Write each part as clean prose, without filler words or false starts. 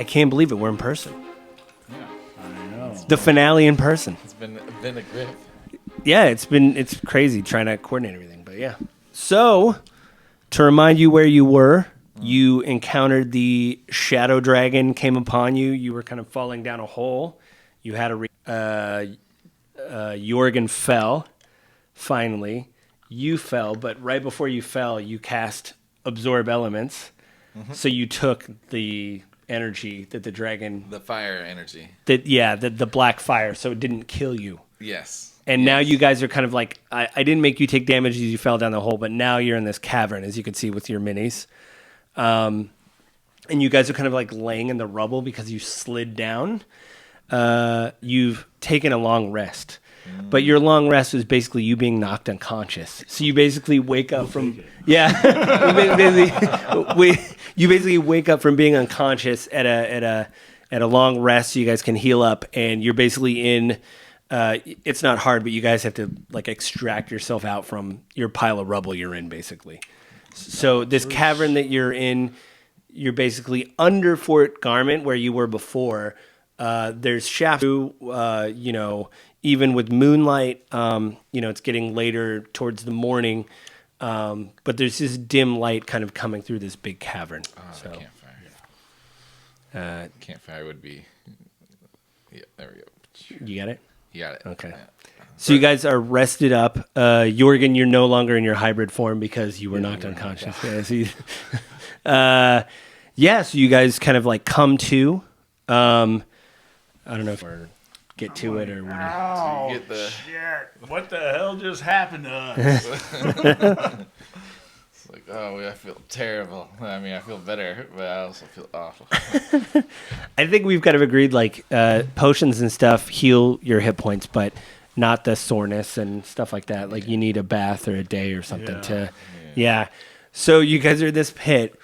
I can't believe it. We're in person. Yeah, I know. The finale in person. It's been a grip. Yeah, it's crazy trying to coordinate everything, but yeah. So, to remind you where you were, you encountered the shadow dragon came upon you. You were kind of falling down a hole. You had Jorgen fell. Finally, you fell, but right before you fell, you cast absorb elements. Mm-hmm. So you took the energy that the dragon, the fire energy. The black fire, so it didn't kill you. Yes. And now you guys are kind of like, I didn't make you take damage as you fell down the hole, but now you're in this cavern, as you can see with your minis. And you guys are kind of like laying in the rubble because you slid down. You've taken a long rest. But your long rest was basically you being knocked unconscious. So you basically wake up from... Yeah. you basically wake up from being unconscious at a long rest so you guys can heal up. And you're basically in... it's not hard, but you guys have to like extract yourself out from your pile of rubble you're in, basically. So this cavern that you're in, you're basically under Fort Garment where you were before. There's shafts, even with moonlight, it's getting later towards the morning. But there's this dim light kind of coming through this big cavern. The campfire. Campfire would be... Yeah, there we go. You got it? You got it. Okay. So you guys are rested up. Jorgen, you're no longer in your hybrid form because you were knocked unconscious. So you guys kind of like come to. I don't know if we're get to it or whatever. Oh, shit. What the hell just happened to us? It's like, I feel terrible. I mean, I feel better, but I also feel awful. I think we've kind of agreed, like, potions and stuff heal your hit points, but not the soreness and stuff like that. Like, you need a bath or a day or something to... Yeah. So you guys are in this pit,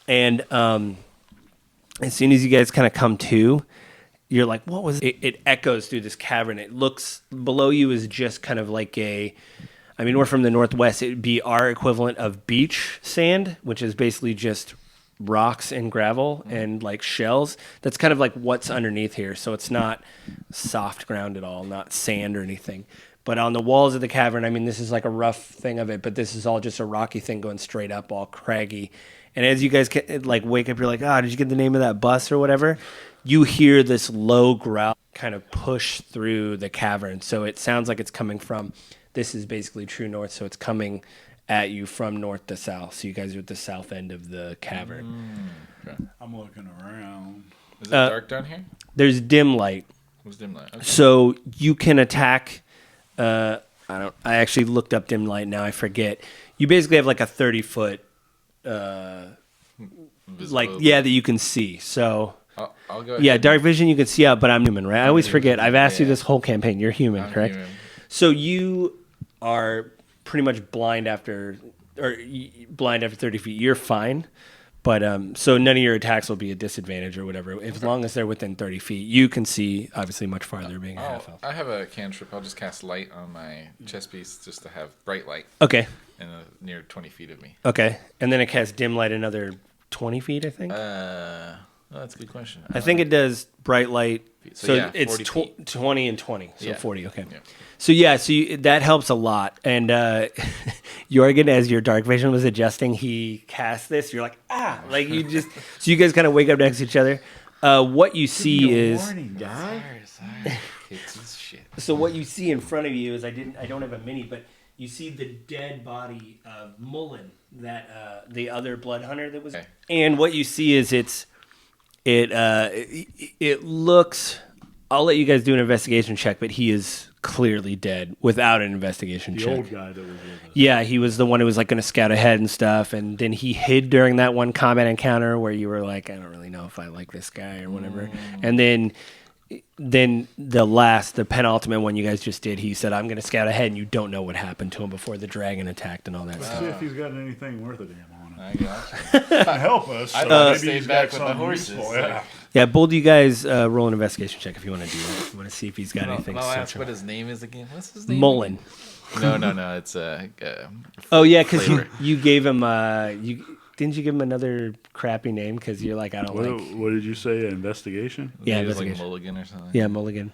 and as soon as you guys kind of come to... You're like, what was it? It echoes through this cavern. It looks below you is just kind of like we're from the Northwest. It would be our equivalent of beach sand, which is basically just rocks and gravel and like shells. That's kind of like what's underneath here. So it's not soft ground at all, not sand or anything. But on the walls of the cavern, this is like a rough thing of it, but this is all just a rocky thing going straight up, all craggy. And as you guys like wake up, you're like, did you get the name of that bus or whatever? You hear this low growl kind of push through the cavern. So it sounds like it's coming from, this is basically true north, so it's coming at you from north to south. So you guys are at the south end of the cavern. Okay. I'm looking around. Is it dark down here? There's dim light. What's dim light? Okay. So you can attack, I actually looked up dim light, now I forget. You basically have like a 30-foot, that you can see. So... I'll go ahead. Yeah, dark vision you can see out, but I'm human, right? I always forget. I've asked you this whole campaign. You're human, I'm correct? Human. So you are pretty much blind after 30 feet. You're fine, but so none of your attacks will be a disadvantage or whatever. As long as they're within 30 feet, you can see obviously much farther, being a half elf. I have a cantrip. I'll just cast light on my chest piece just to have bright light. Okay. And near 20 feet of me. Okay, and then it casts dim light another 20 feet, I think. That's a good question. I think it does bright light. So it's 20 and 20. So 40, okay. Yeah. So that helps a lot. And Jorgen, as your dark vision was adjusting, he cast this. You're like, like you just... So you guys kind of wake up next to each other. What you see is... Warning, guy. Sorry. It's shit. So what you see in front of you is, I don't have a mini, but you see the dead body of Mullen, that the other blood hunter that was... Okay. And what you see is it looks... I'll let you guys do an investigation check, but he is clearly dead without an investigation check. The old guy that was with us. Yeah, he was the one who was like going to scout ahead and stuff, and then he hid during that one combat encounter where you were like, I don't really know if I like this guy or whatever. And then the penultimate one you guys just did, he said, I'm going to scout ahead, and you don't know what happened to him before the dragon attacked and all that stuff. See if he's got anything worth a damn on it. I got To help us. I So maybe stayed he's back got with the something horses. useful, Like, yeah. Yeah, both of you guys roll an investigation check if you want to do that. You want to see if he's got anything. I'll ask special. what his name is again. What's his name? Mullen. No. It's Oh yeah, because you gave him didn't you give him another crappy name? Because you're like, I don't like. What did you say? Investigation? Yeah, Maybe it was like investigation. Mulligan or something. Yeah, Mulligan.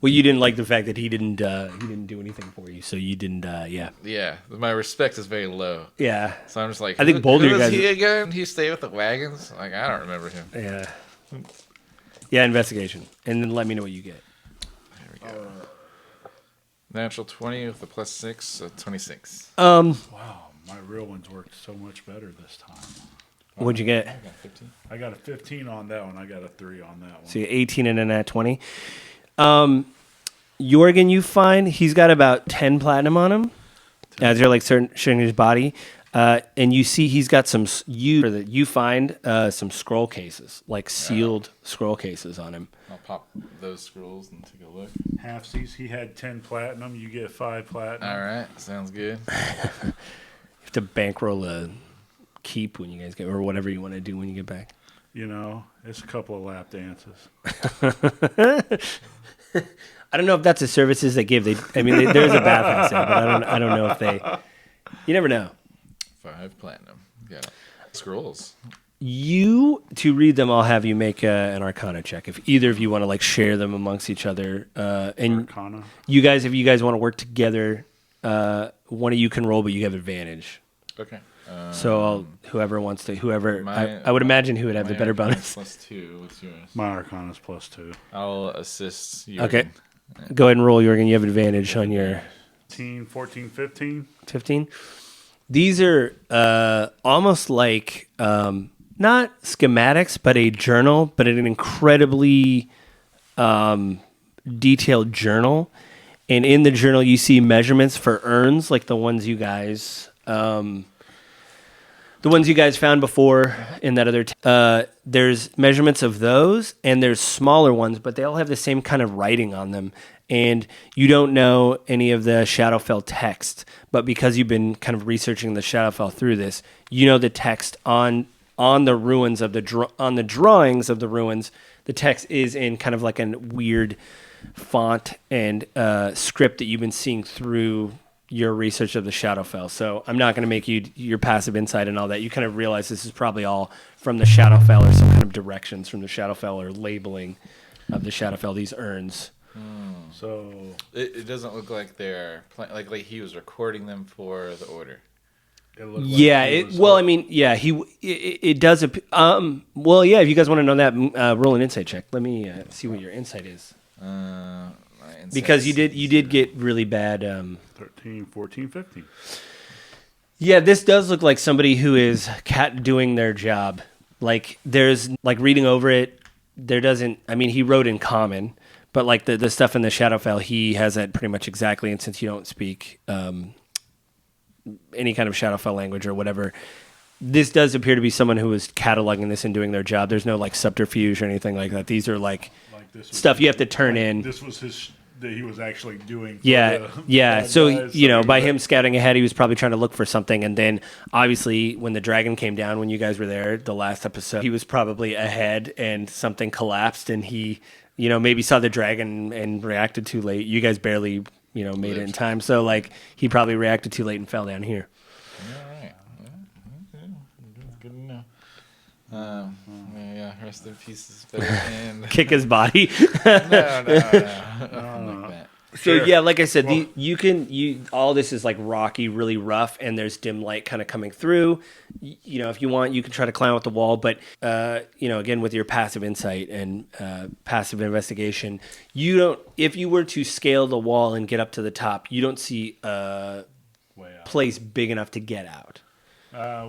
Well, you didn't like the fact that he didn't do anything for you, so you didn't. Yeah. Yeah, my respect is very low. Yeah. So I'm just like, I think both of you who guys- is he again? He stayed with the wagons? Like, I don't remember him. Yeah. Yeah, investigation, and then let me know what you get. There we go. Natural 20 with the +6, so 26. Wow, my real ones worked so much better this time. What'd you get? I got 15. I got a 15 on that one. I got a 3 on that one. So you're 18 and a nat 20. Jorgen, you find he's got about 10 platinum on him as you're like searching his body. And you see he's got some, you find some scroll cases, like sealed scroll cases on him. I'll pop those scrolls and take a look. Halfsies, he had 10 platinum. You get 5 platinum. All right, sounds good. You have to bankroll a keep when you guys get, or whatever you want to do when you get back. You know, it's a couple of lap dances. I don't know if that's the services they give. There's a bathhouse there, but I don't know if they. You never know. 5 platinum. Got it. Scrolls. To read them, I'll have you make an Arcana check. If either of you want to like share them amongst each other, and Arcana. if you guys want to work together, one of you can roll, but you have advantage. Okay. So whoever wants to, I would imagine who would have the my better Arcana's bonus. +2. What's yours? My Arcana's +2. I'll assist you. Okay, go ahead and roll, Jorgen. You have advantage on your 14, 15. 15. These are almost like not schematics, but a journal, but an incredibly detailed journal. And in the journal, you see measurements for urns, like the ones you guys found before in that other. There's measurements of those, and there's smaller ones, but they all have the same kind of writing on them. And you don't know any of the Shadowfell text, but because you've been kind of researching the Shadowfell through this, you know the text on the ruins of on the drawings of the ruins. The text is in kind of like a weird font and script that you've been seeing through your research of the Shadowfell. So I'm not going to make you your passive insight and all that. You kind of realize this is probably all from the Shadowfell or some kind of directions from the Shadowfell or labeling of the Shadowfell, these urns. So It doesn't look like they're like he was recording them for the order. it looked like Yeah, he was it does. Well, yeah, if you guys want to know that, roll an insight check. Let me see what your insight is. My insight Because you is- did get really bad. 13, 14, 15. Yeah, this does look like somebody who is doing their job. Like there's like reading over it. There doesn't. I mean, he wrote in common, but like the stuff in the Shadowfell, he has that pretty much exactly. And since you don't speak any kind of Shadowfell language or whatever, this does appear to be someone who is cataloging this and doing their job. There's no like subterfuge or anything like that. These are like Like this stuff you have to turn in. This was his that he was actually doing. For Yeah, the yeah. bad So, guys. you know, by he- him scouting ahead, he was probably trying to look for something. And then, obviously, when the dragon came down, when you guys were there, the last episode, he was probably ahead and something collapsed. And he, you know, maybe saw the dragon and reacted too late. You guys barely, you know, made it in time. So, like, he probably reacted too late and fell down here. All right. Okay. Good to know. Yeah, rest in peace is better. And Kick his body. nothing like that. So Sure. yeah, like I said, Well- all this is like rocky, really rough, and there's dim light kind of coming through. You know, if you want, you can try to climb up the wall, but you know, again with your passive insight and passive investigation, you don't. If you were to scale the wall and get up to the top, you don't see a Way out. place big enough to get out.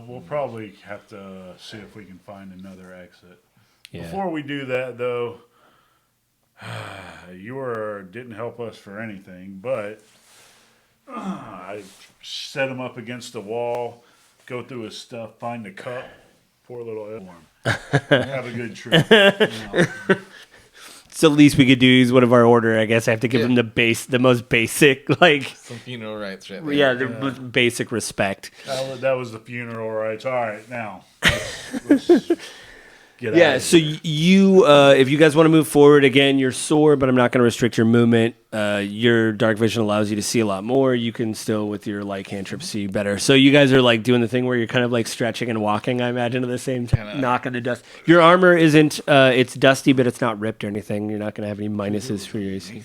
We'll probably have to see if we can find another exit. Yeah. Before we do that, though, you didn't help us for anything, but I set him up against the wall, go through his stuff, find the cup, poor little Elworm. Have a good trip. You know. So the least we could do is one of our order. I guess I have to give him the most basic, like Some funeral rites right there. yeah, the most basic respect. That was the funeral rites. All right, now. Let's get out Yeah, of so here. you, if you guys want to move forward, again, you're sore, but I'm not going to restrict your movement. Your dark vision allows you to see a lot more. You can still, with your light cantrip, see better. So you guys are like doing the thing where you're kind of like stretching and walking, I imagine, at the same time, knocking the dust. Your armor isn't, it's dusty, but it's not ripped or anything. You're not going to have any minuses for your AC.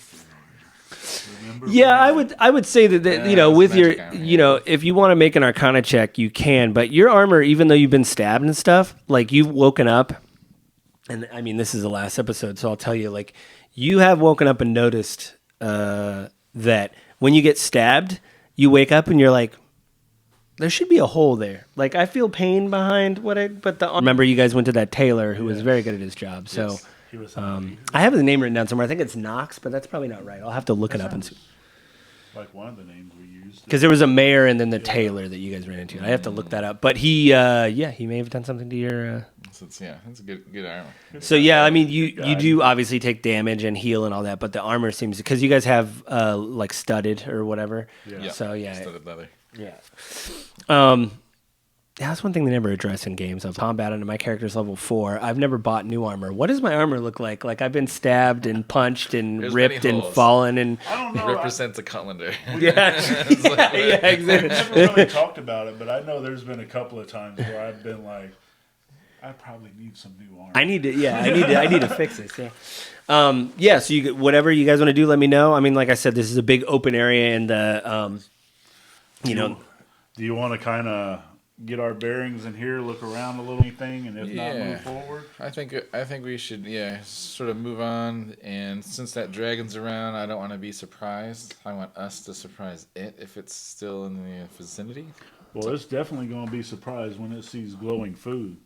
Yeah, I would say that you know, it's with your, magic armor, you know, if you want to make an Arcana check, you can. But your armor, even though you've been stabbed and stuff, like you've woken up, and I mean, this is the last episode, so I'll tell you, like, you have woken up and noticed that when you get stabbed, you wake up and you're like, there should be a hole there. Like, I feel pain behind what I, but the remember you guys went to that tailor who was very good at his job, so. Yes. He was I have the name written down somewhere. I think it's Knox, but that's probably not right. I'll have to look it up and see. like one of the names we used. Because there was a mayor and then the tailor that you guys ran into. I have to look that up. But he, he may have done something to your. So it's, that's a good armor. So yeah, I mean, you do obviously take damage and heal and all that, but the armor seems because you guys have like studded or whatever. Yeah. So yeah. Studded leather. Yeah. Yeah, that's one thing they never address in games. Of combat and my character's level 4. I've never bought new armor. What does my armor look like? Like I've been stabbed and punched and There's ripped many and holes. fallen and I don't It know. represents a cutlander. yeah, yeah, exactly. Never really talked about it, but I know there's been a couple of times where I've been like, I probably need some new armor. I need to fix this. Yeah. Yeah. So you whatever you guys want to do, let me know. I mean, like I said, this is a big open area, and you know. Do you want to kind of get our bearings in here, look around a little thing, and if not, move forward? I think we should sort of move on. And since that dragon's around, I don't want to be surprised. I want us to surprise it if it's still in the vicinity. Well, it's definitely going to be surprised when it sees glowing food.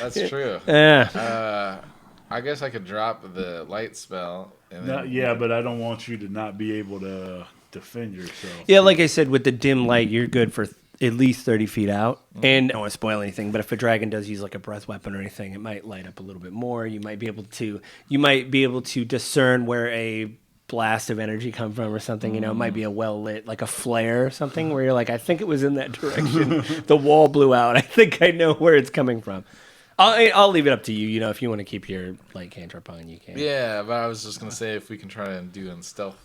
That's true. Yeah. I guess I could drop the light spell. And then, Yeah, but I don't want you to not be able to defend yourself. Yeah, like I said, with the dim light, you're good for at least 30 feet out. And I don't want to spoil anything, but if a dragon does use like a breath weapon or anything, it might light up a little bit more. You might be able to discern where a blast of energy come from or something. You know, it might be a well lit, like a flare or something, where you're like, I think it was in that direction. The wall blew out. I think I know where it's coming from. I'll leave it up to you. You know, if you want to keep your light cantrip on, you can. Yeah, but I was just gonna say if we can try and do it in stealth.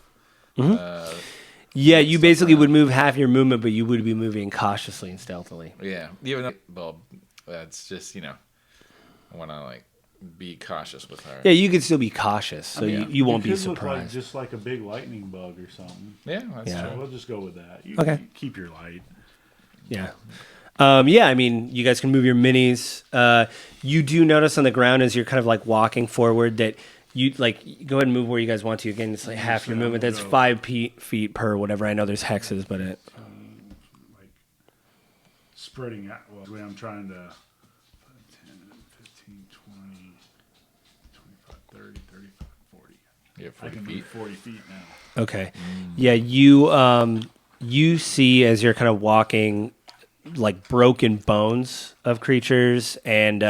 Yeah, you basically would move half your movement, but you would be moving cautiously and stealthily. Yeah, even though bulb, that's just I want to like be cautious with her. Yeah, you could still be cautious, so you won't be It could look like surprised. just like a big lightning bug or something. Yeah, that's Yeah. true. We'll just go with that. Okay. You keep your light. Yeah. Yeah, I mean, you guys can move your minis. You do notice on the ground as you're kind of like walking forward that you like go ahead and move where you guys want to. Again, it's like half your movement. That's 5 feet per whatever. I know there's hexes, but Like spreading out. Well, the way I'm trying to 10, 15, 20, 25, 30, 35, 40. Yeah, I 40 can feet. move 40 feet now. okay. Yeah, you see as you're kind of walking like broken bones of creatures and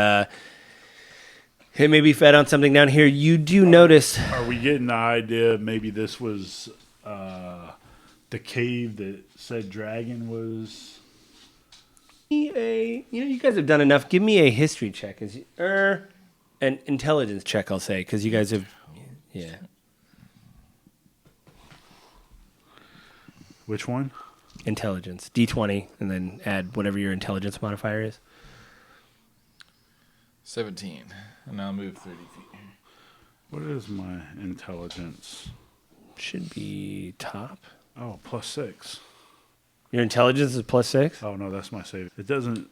it may be fed on something down here. You do notice. Are we getting the idea maybe this was the cave that said dragon was? You guys have done enough. Give me a history check, an intelligence check, I'll say, because you guys have, yeah. Which one? Intelligence, D20, and then add whatever your intelligence modifier is. 17, and I'll move 30 feet. What is my intelligence? Should be top. Oh, +6. Your intelligence is +6. Oh no, that's my save. It doesn't.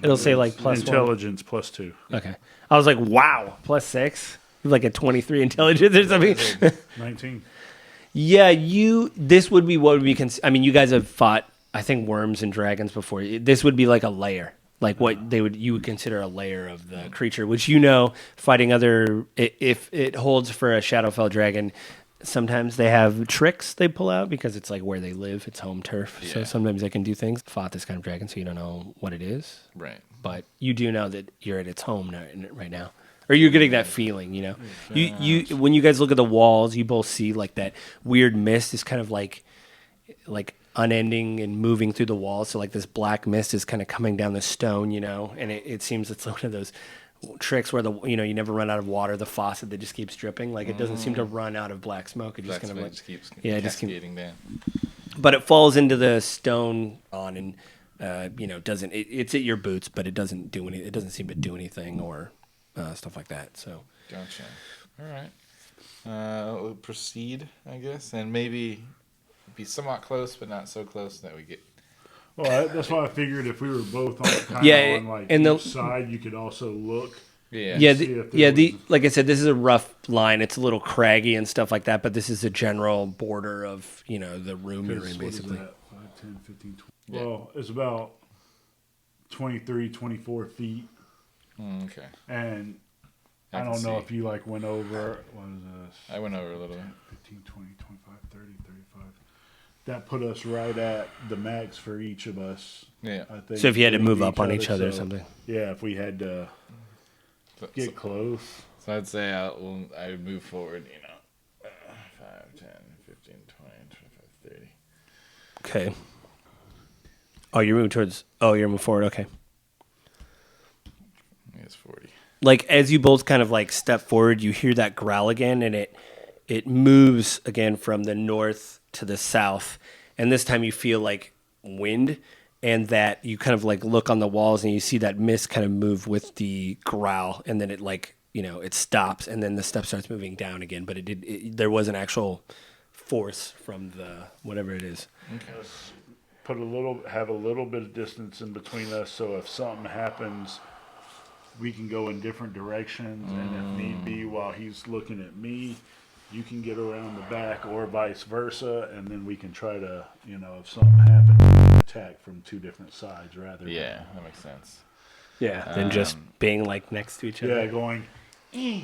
It'll say like +1. Intelligence +2. Okay. I was like, wow, +6. You have like a 23 intelligence or something. 19. Yeah, this would be what would be, I mean, you guys have fought, I think, worms and dragons before. This would be like a lair, like what you would consider a lair of the creature, which fighting if it holds for a Shadowfell dragon, sometimes they have tricks they pull out because it's like where they live, it's home turf. So Yeah. sometimes they can do things. Fought this kind of dragon, so you don't know what it is, Right. but you do know that you're at its home right now. Or you're getting that feeling, you know. You when you guys look at the walls, you both see like that weird mist is kind of like unending and moving through the wall. So like this black mist is kind of coming down the stone, and it seems it's one of those tricks where you never run out of water, the faucet that just keeps dripping. Like it doesn't seem to run out of black smoke. It just kind of like, just keeps it cascading down. But it falls into the stone and doesn't, it's at your boots, but it doesn't do any, it doesn't seem to do anything or stuff like that. So. Gotcha. All right. We'll proceed, I guess, and maybe be somewhat close, but not so close that we get. Well, that's why I figured if we were both on each side, you could also look. Yeah. Like I said, this is a rough line. It's a little craggy and stuff like that, but this is a general border of the room you're in, basically. 5, 10, 15, 20. Well, it's about 23, 24 feet. Okay. And I don't know if you went over. What is this? I went over a little bit. 15, 20, 25, 30, 35. That put us right at the max for each of us. Yeah. I think. So if you had to move up on each other or something. Yeah, if we had to get close. So I'd say I would move forward, 5, 10, 15, 20, 25, 30. Okay. Oh, you're moving forward. Okay. It's 40. Like as you both kind of like step forward, you hear that growl again, and it moves again from the north to the south, and this time you feel like wind, and that you kind of like look on the walls and you see that mist kind of move with the growl, and then it it stops, and then the step starts moving down again, but there was an actual force from the whatever it is. Okay. Have a little bit of distance in between us, so if something happens, we can go in different directions, and if need be, while he's looking at me, you can get around the back, or vice versa, and then we can try to, if something happens, we can attack from two different sides rather. Yeah, that makes sense. Yeah, than just being like next to each other. Yeah, going. Yeah.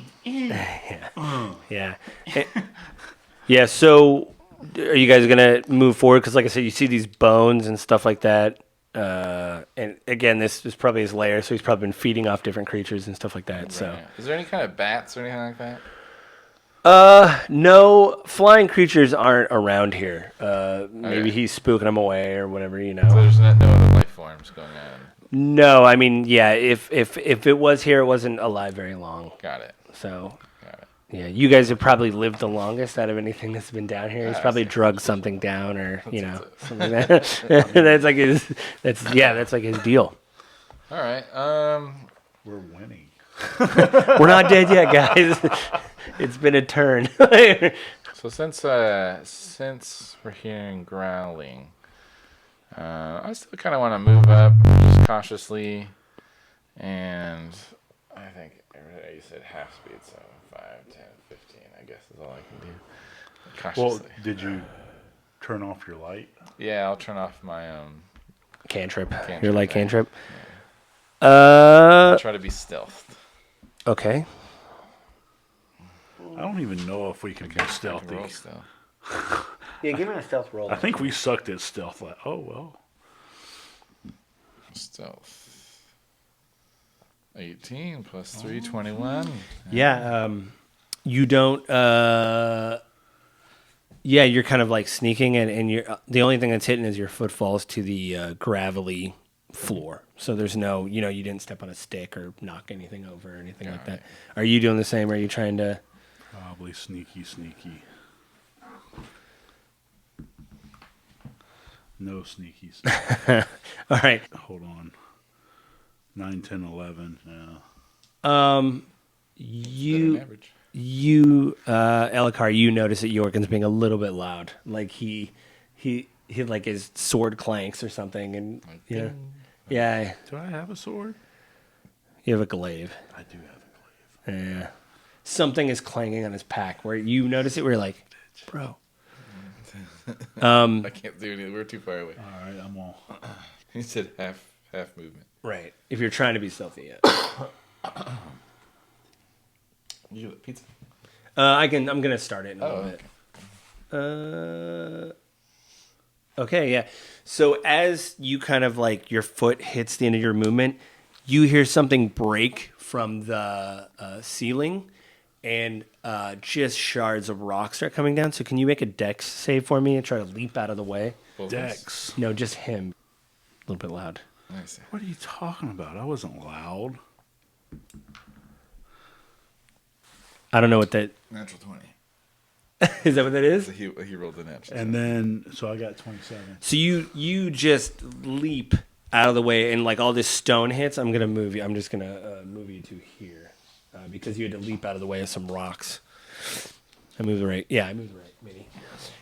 Yeah. So, are you guys gonna move forward? Because, like I said, you see these bones and stuff like that. And again, this is probably his lair, so he's probably been feeding off different creatures and stuff like that. Right. So, is there any kind of bats or anything like that? No, flying creatures aren't around here. Maybe he's spooking them away or whatever, So there's no other life forms going on. No, I mean, yeah. If it was here, it wasn't alive very long. Got it. So. Got it. Yeah, you guys have probably lived the longest out of anything that's been down here. He's probably drugged something down, or something like that. That's like his. That's like his deal. All right. We're winning. We're not dead yet, guys. It's been a turn. So since we're hearing growling, I still kind of want to move up just cautiously, and I think you said half speed, so 5, 10, 15, I guess is all I can do. Cautiously. Well, did you turn off your light? Yeah, I'll turn off my cantrip. Your light cantrip. Yeah. I'll try to be stealthed. Okay. I don't even know if we can be stealthy. Roll stealth. Yeah, give me a stealth roll. I think we sucked at stealth. Oh well. Stealth. 18 plus 3, 21. Yeah. You don't. Yeah, you're kind of like sneaking, and you're the only thing that's hitting is your foot falls to the gravelly floor. So there's no, you didn't step on a stick or knock anything over or anything like that. Are you doing the same? Are you trying to? Probably sneaky. No sneaky. All right. Hold on. 9, 10, 11. Yeah. Elikar, you notice that Jorgen's being a little bit loud. Like he like his sword clanks or something, and yeah. Do I have a sword? You have a glaive. I do have a glaive. Yeah. Something is clanging on his pack where you notice it. Where you're like, bro. I can't do anything. We're too far away. All right, I'm all. He said half movement. Right. If you're trying to be stealthy, yeah. You get pizza? I'm gonna start it in a little bit. Okay, yeah. So as you kind of like your foot hits the end of your movement, you hear something break from the ceiling, and just shards of rock start coming down. So can you make a dex save for me and try to leap out of the way? Both Dex. No, just him. A little bit loud. Nice. What are you talking about? I wasn't loud. I don't know what that Natural 20. is. That what that is? So he rolled the natural. And then, so I got 27. So you just leap out of the way, and like all this stone hits. I'm gonna move you. I'm just gonna move you to here because you had to leap out of the way of some rocks. I moved the right. Yeah, I moved the right. Maybe.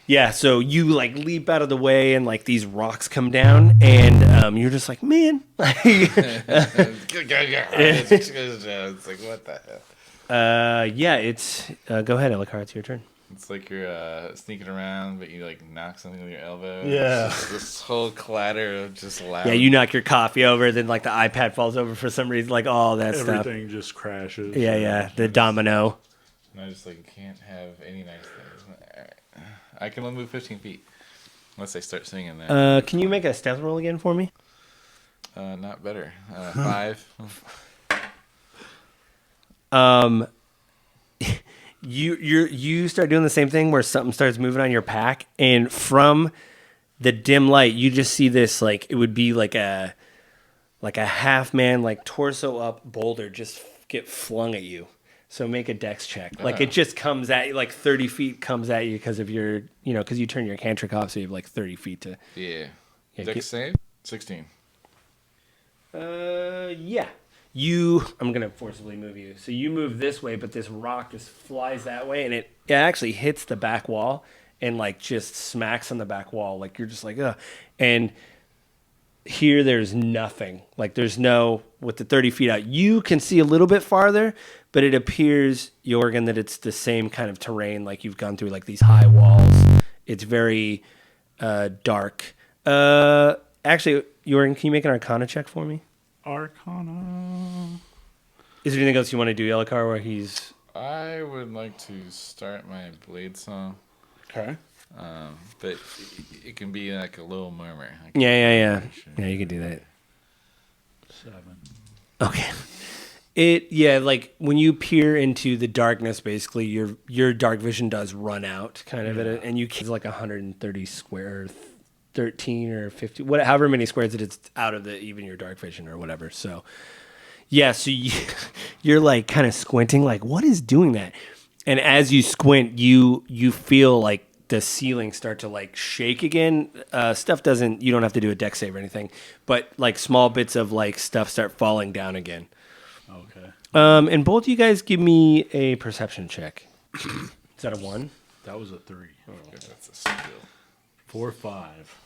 Yeah. So you like leap out of the way, and like these rocks come down, and you're just like, man. It's like, what the hell? Yeah. It's go ahead, Elakar. It's your turn. It's like you're sneaking around, but you like knock something with your elbow. Yeah. It's just this whole clatter of just loud. Yeah, you knock your coffee over, then like the iPad falls over for some reason, like all that stuff. Everything just crashes. Yeah, the domino. And I just like can't have any nice things. Alright. I can only move 15 feet unless I start singing that. Can you make a stealth roll again for me? Not better. 5. You start doing the same thing where something starts moving on your pack, and from the dim light, you just see this like it would be like a half man, like torso up boulder just get flung at you. So make a dex check. Like it just comes at you, like 30 feet comes at you because of your, because you turn your cantric off, so you have like 30 feet to. Yeah. Yeah, Dex save? 16. Yeah. I'm going to forcibly move you. So you move this way, but this rock just flies that way, and it actually hits the back wall and like just smacks on the back wall. Like you're just like, ugh. And here there's nothing. Like there's with the 30 feet out, you can see a little bit farther, but it appears, Jorgen, that it's the same kind of terrain. Like you've gone through like these high walls. It's very dark. Actually, Jorgen, can you make an Arcana check for me? Arcana. Is there anything else you want to do, Elakar, where he's... I would like to start my blade song. Okay. But it can be like a little murmur. Yeah. Yeah, you can do that. 7. Okay. Like when you peer into the darkness, basically your dark vision does run out kind of and you it's like 130 square, 13 or 50, however many squares it's out of even your dark vision or whatever. So yeah, so you're like kind of squinting, like what is doing that? And as you squint, you feel like the ceiling start to like shake again. You don't have to do a dex save or anything, but like small bits of like stuff start falling down again. Okay. And both you guys give me a perception check. Is that a 1? That was a 3. Oh, that's a skill. 4, 5.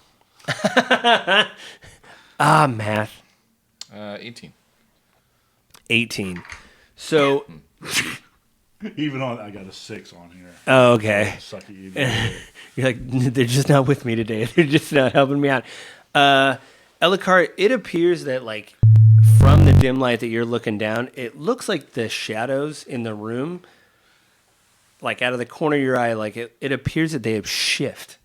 Math. 18. 18. So, Even on, I got a 6 on here. oh, okay. Suck it either. You're like, they're just not with me today. They're just not helping me out. Elakar, it appears that like from the dim light that you're looking down, it looks like the shadows in the room, like out of the corner of your eye, like it appears that they have shift.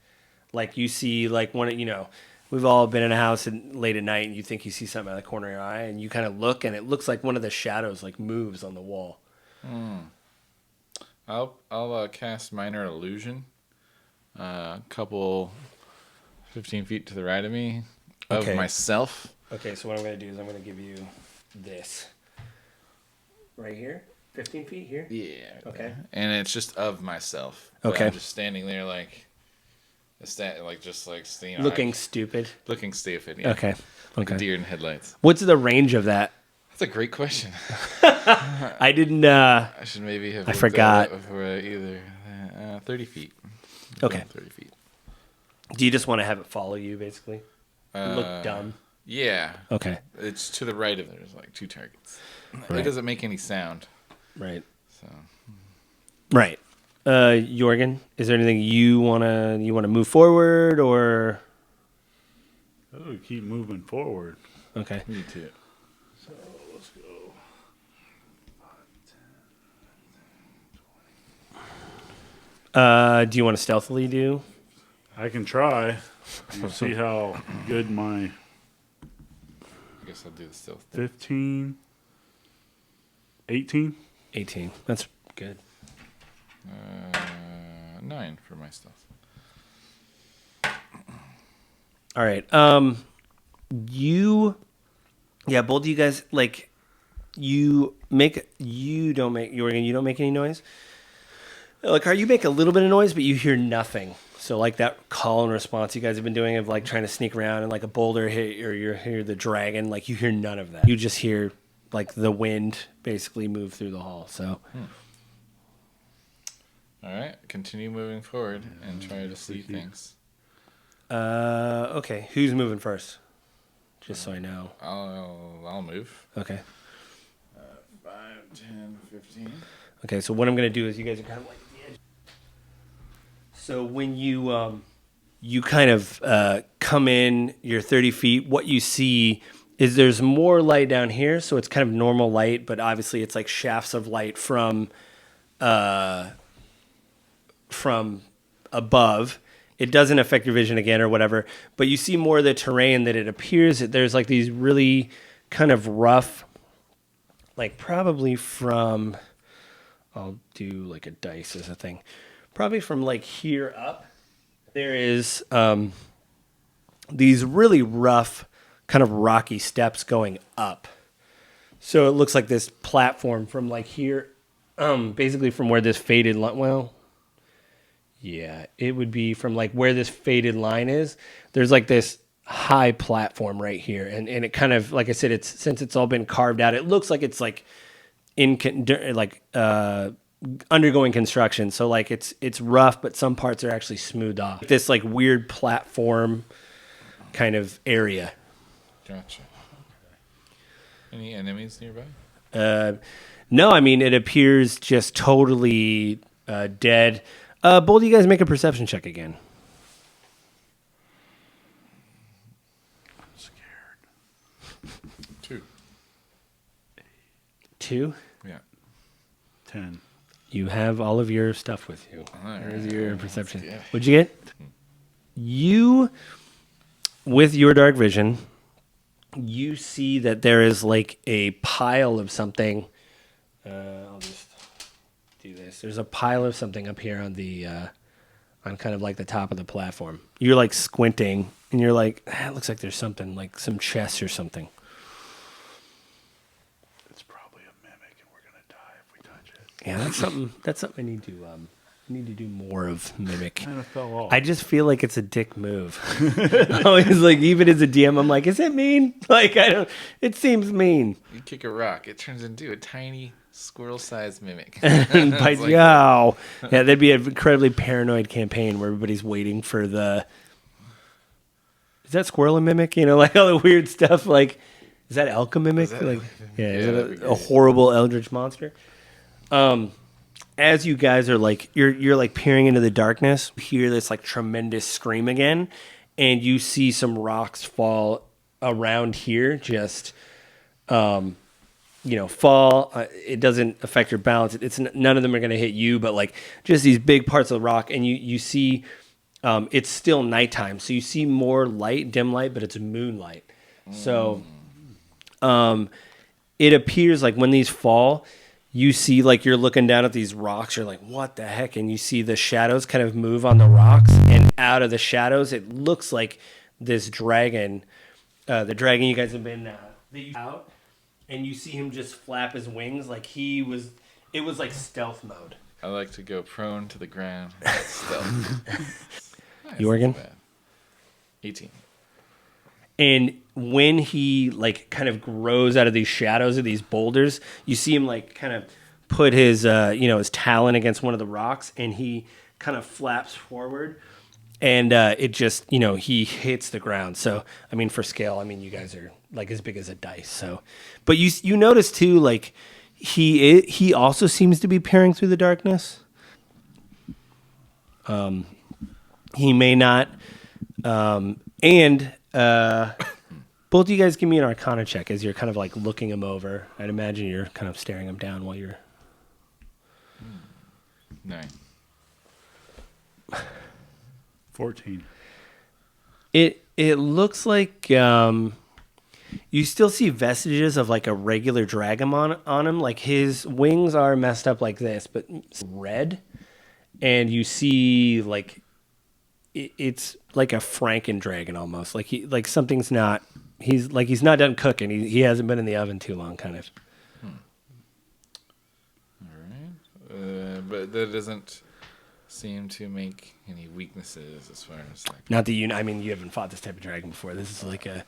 Like you see like we've all been in a house late at night and you think you see something out of the corner of your eye and you kind of look and it looks like one of the shadows like moves on the wall. I'll cast Minor Illusion. A couple 15 feet to the right of me of myself. Okay, so what I'm going to do is I'm going to give you this. Right here? 15 feet here? Yeah. Okay. And it's just of myself. Okay. I'm just standing there Looking stupid. Looking stupid, yeah. Okay. Like a deer in headlights. What's the range of that? That's a great question. I didn't... I should maybe have I looked forgot. that up before either 30 feet. Okay. 30 feet. Do you just want to have it follow you, basically? Look dumb? Yeah. Okay. It's to the right of it. There's like 2 targets. Right. It doesn't make any sound. Right. So. Right. Jorgen, is there anything you wanna move forward or? Oh, keep moving forward. Okay. Me too. So let's go. 5, 10, 20. Do you want to stealthily do? I can try. We'll see how good my I guess I'll do the stealth. 15, 18. 18. That's good. 9 for my stealth. All right. Both of you guys you don't make any noise. Like, you make a little bit of noise, but you hear nothing. So like that call and response you guys have been doing of like trying to sneak around and like a boulder hit or you hear the dragon, like you hear none of that. You just hear like the wind basically move through the hall. So. All right, continue moving forward and try to see things. Okay. Who's moving first? Just so I know. I'll move. Okay. 5, 10, 15. Okay, so what I'm going to do is you guys are kind of like at the edge. So when you kind of come in, you're 30 feet, what you see is there's more light down here, so it's kind of normal light, but obviously it's like shafts of light from above. It doesn't affect your vision again or whatever, but you see more of the terrain that it appears that there's like these really kind of rough, like probably from... I'll do like a dice as a thing. Probably from like here up, there is these really rough, kind of rocky steps going up. So it looks like this platform from like here, basically from where this faded line. Well, yeah, it would be from like where this faded line is. There's like this high platform right here, and it kind of, like I said, since it's all been carved out, it looks like it's like undergoing construction, so like it's rough, but some parts are actually smoothed off. This like weird platform kind of area. Gotcha. Any enemies nearby? No, I mean it appears just totally dead. Both of you guys make a perception check again. I'm scared. 2. Yeah. 10. You have all of your stuff with you. There's your perception. Yeah. What'd you get? You, with your dark vision, you see that there is like a pile of something. I'll just do this. There's a pile of something up here on the, on kind of like the top of the platform. You're like squinting, and you're like, it looks like there's something, like some chests or something. It's probably a mimic, and we're gonna die if we touch it. Yeah, that's something. That's something I need to do more of. Mimic. Kind of fell off. I just feel like it's a dick move. Always like, even as a DM, I'm like, is it mean? Like, I don't. It seems mean. You kick a rock, it turns into a tiny squirrel-sized mimic. And bites like- you. Yeah, that'd be an incredibly paranoid campaign where everybody's waiting for the. Is that squirrel a mimic? You know, like all the weird stuff. Like, is that elk a mimic? that- Like, yeah, is that'd be it a great. horrible eldritch monster? As you guys are like, you're like peering into the darkness, you hear this like tremendous scream again, and you see some rocks fall around here, just, fall. It doesn't affect your balance. None of them are going to hit you, but like just these big parts of the rock, and you see, it's still nighttime, so you see more light, dim light, but it's moonlight. So, it appears like when these fall, you see like you're looking down at these rocks, you're like, what the heck? And you see the shadows kind of move on the rocks, and out of the shadows, it looks like this dragon, the dragon you guys have been out, and you see him just flap his wings like it was like stealth mode. I like to go prone to the ground. Stealth. Nice, Jorgen? not bad. 18. And when he like kind of grows out of these shadows of these boulders, you see him like kind of put his his talon against one of the rocks, and he kind of flaps forward, and it just he hits the ground. So I mean, for scale, I mean you guys are like as big as a dice. So, but you notice too, like he also seems to be peering through the darkness. He may not, and. Both of you guys give me an Arcana check as you're kind of like looking him over. I'd imagine you're kind of staring him down while you're... 9. 14. It looks like you still see vestiges of like a regular dragon on him. Like his wings are messed up like this, but it's red. and you see like it's like a Franken dragon almost. Like something's not. He's not done cooking. He hasn't been in the oven too long, kind of. All right, but that doesn't seem to make any weaknesses as far as like. Not that you haven't fought this type of dragon before. This is like a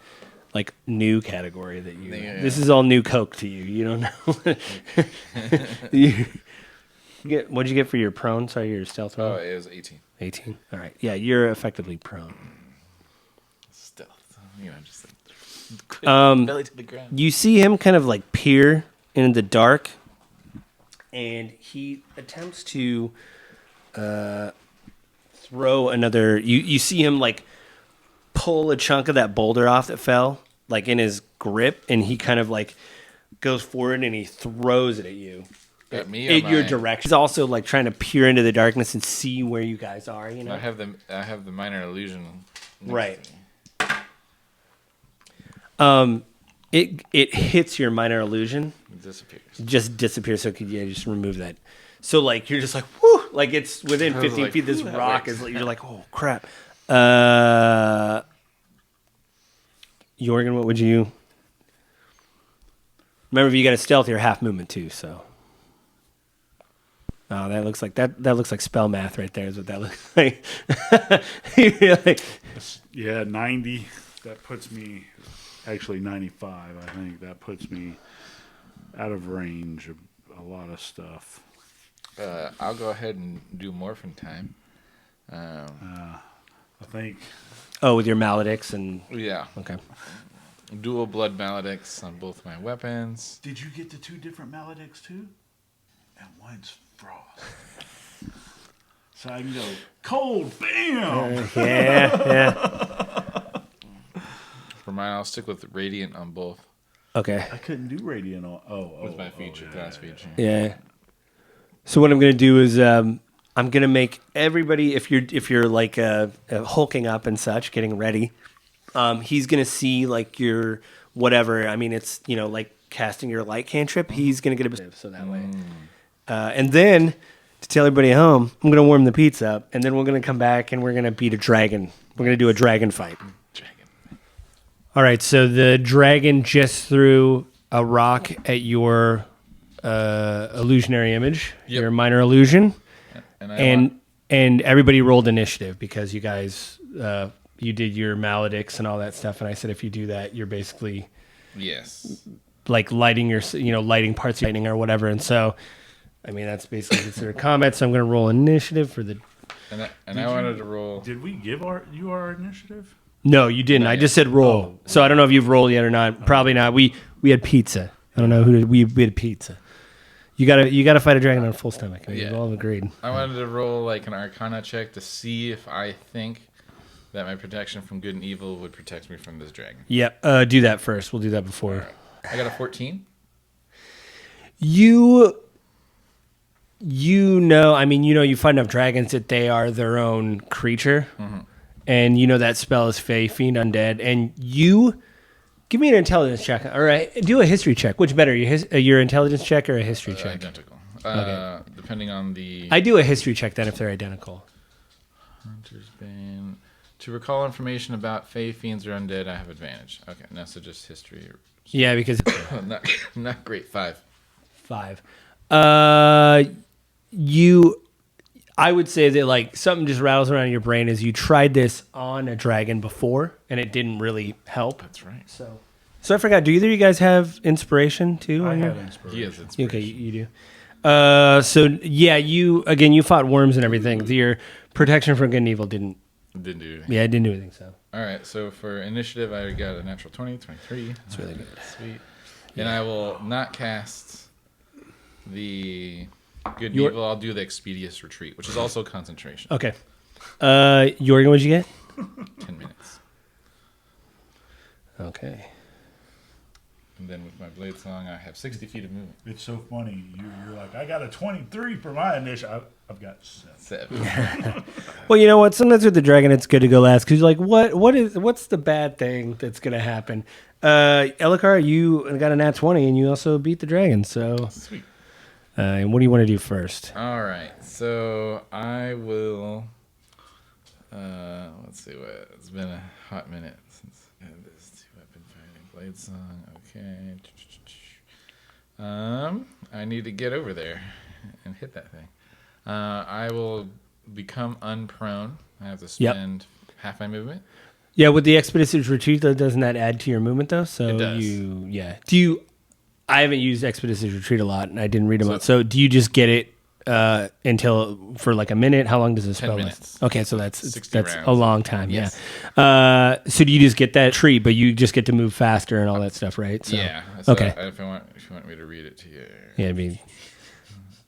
new category that you. Yeah. This is all new Coke to you. You don't know. What'd you get for your prone? Sorry, your stealth roll. Oh, it was 18. 18. All right. Yeah, you're effectively prone. Stealth. Just like belly to the ground. You see him kind of like peer in the dark, and he attempts to throw another. You see him like pull a chunk of that boulder off that fell, like in his grip, and he kind of like goes forward and he throws it at you. At me, in your direction. He's also like trying to peer into the darkness and see where you guys are. You know, I have the minor illusion. Right. It hits your minor illusion. It disappears. Just disappears. So could you just remove that? So like you're just like whoo, like it's within 15 like, feet. This that rock works. is. You're like, oh crap. Jorgen, what would you? Remember, if you got a stealth, you're half movement too. So. Oh, that looks like spell math right there. Is what that looks like. Yeah, 90. That puts me, actually 95. I think that puts me out of range of a lot of stuff. I'll go ahead and do morphin time. I think. Oh, with your maledicts and Yeah. okay. Dual blood maledicts on both my weapons. Did you get the 2 different maledicts too? And one's frost. So I can go cold, bam. Yeah. For mine, I'll stick with radiant on both. Okay. I couldn't do radiant on. With my feature, class feature. Yeah. So what I'm gonna do is I'm gonna make everybody if you're like hulking up and such, getting ready. He's gonna see like your whatever. I mean, it's like casting your light cantrip. He's gonna get a so that way. And then to tell everybody at home, I'm gonna warm the pizza up, and then we're gonna come back and we're gonna beat a dragon. We're gonna do a dragon fight. All right. So the dragon just threw a rock at your illusionary image, your minor illusion, and everybody rolled initiative because you guys you did your maledicts and all that stuff. And I said if you do that, you're basically like lighting your lighting parts of lightning or whatever. And so. I mean, that's basically considered combat, so I'm going to roll initiative for the... I wanted to roll... Did we give you our initiative? No, you didn't. I just said roll. So I don't know if you've rolled yet or not. Probably not. We had pizza. I don't know who did. We had pizza. You gotta fight a dragon on a full stomach. We've all agreed. I wanted to roll like an Arcana check to see if I think that my protection from good and evil would protect me from this dragon. Yeah, do that first. We'll do that before. Right. I got a 14. You fight enough dragons that they are their own creature. Mm-hmm. And that spell is Fey, Fiend, Undead. And you, give me an intelligence check. All right, do a history check. Which better, your intelligence check or a history check? Identical. Okay. Depending on the... I do a history check then if they're identical. Hunter's Bane. To recall information about Fey, Fiends, or Undead, I have advantage. Okay, now so just history. Yeah, because... not great. 5. 5. I would say that like something just rattles around in your brain as you tried this on a dragon before and it didn't really help. That's right. So I forgot. Do either of you guys have inspiration too? I have inspiration. He has inspiration. Okay, you do. So yeah, you fought worms and everything. Your protection from good and evil didn't do anything. Yeah, it didn't do anything. So all right. So for initiative, I got a natural 20, 23. That's really good. Sweet. And I will not cast the good and evil. I'll do the expeditious retreat, which is also concentration. Okay. Jorgen, what'd you get? 10 minutes. Okay. And then with my blade song, I have 60 feet of movement. It's so funny. You're like, I got a 23 for my initiative. I've got 7. Well, you know what? Sometimes with the dragon, it's good to go last because you're like, what's the bad thing that's gonna happen? Elikar, you got a nat 20 and you also beat the dragon. So sweet. And what do you want to do first? All right, so I will. Let's see what. It's been a hot minute since I had this two-weapon fighting blade song. Okay. I need to get over there and hit that thing. I will become unprone. I have to spend half my movement. Yeah, with the Expeditious Retreat, though, doesn't that add to your movement, though? So It does. Do you? I haven't used Expeditious Retreat a lot, and I didn't read them out. So do you just get it until for like a minute? How long does the spell 10 last? minutes. Okay, so that's 60 rounds. a long time. Yes. Yeah. So do you just get that treat, but you just get to move faster and all that stuff, right? So, Yeah. So okay. If you want me to read it to you. Yeah, I mean,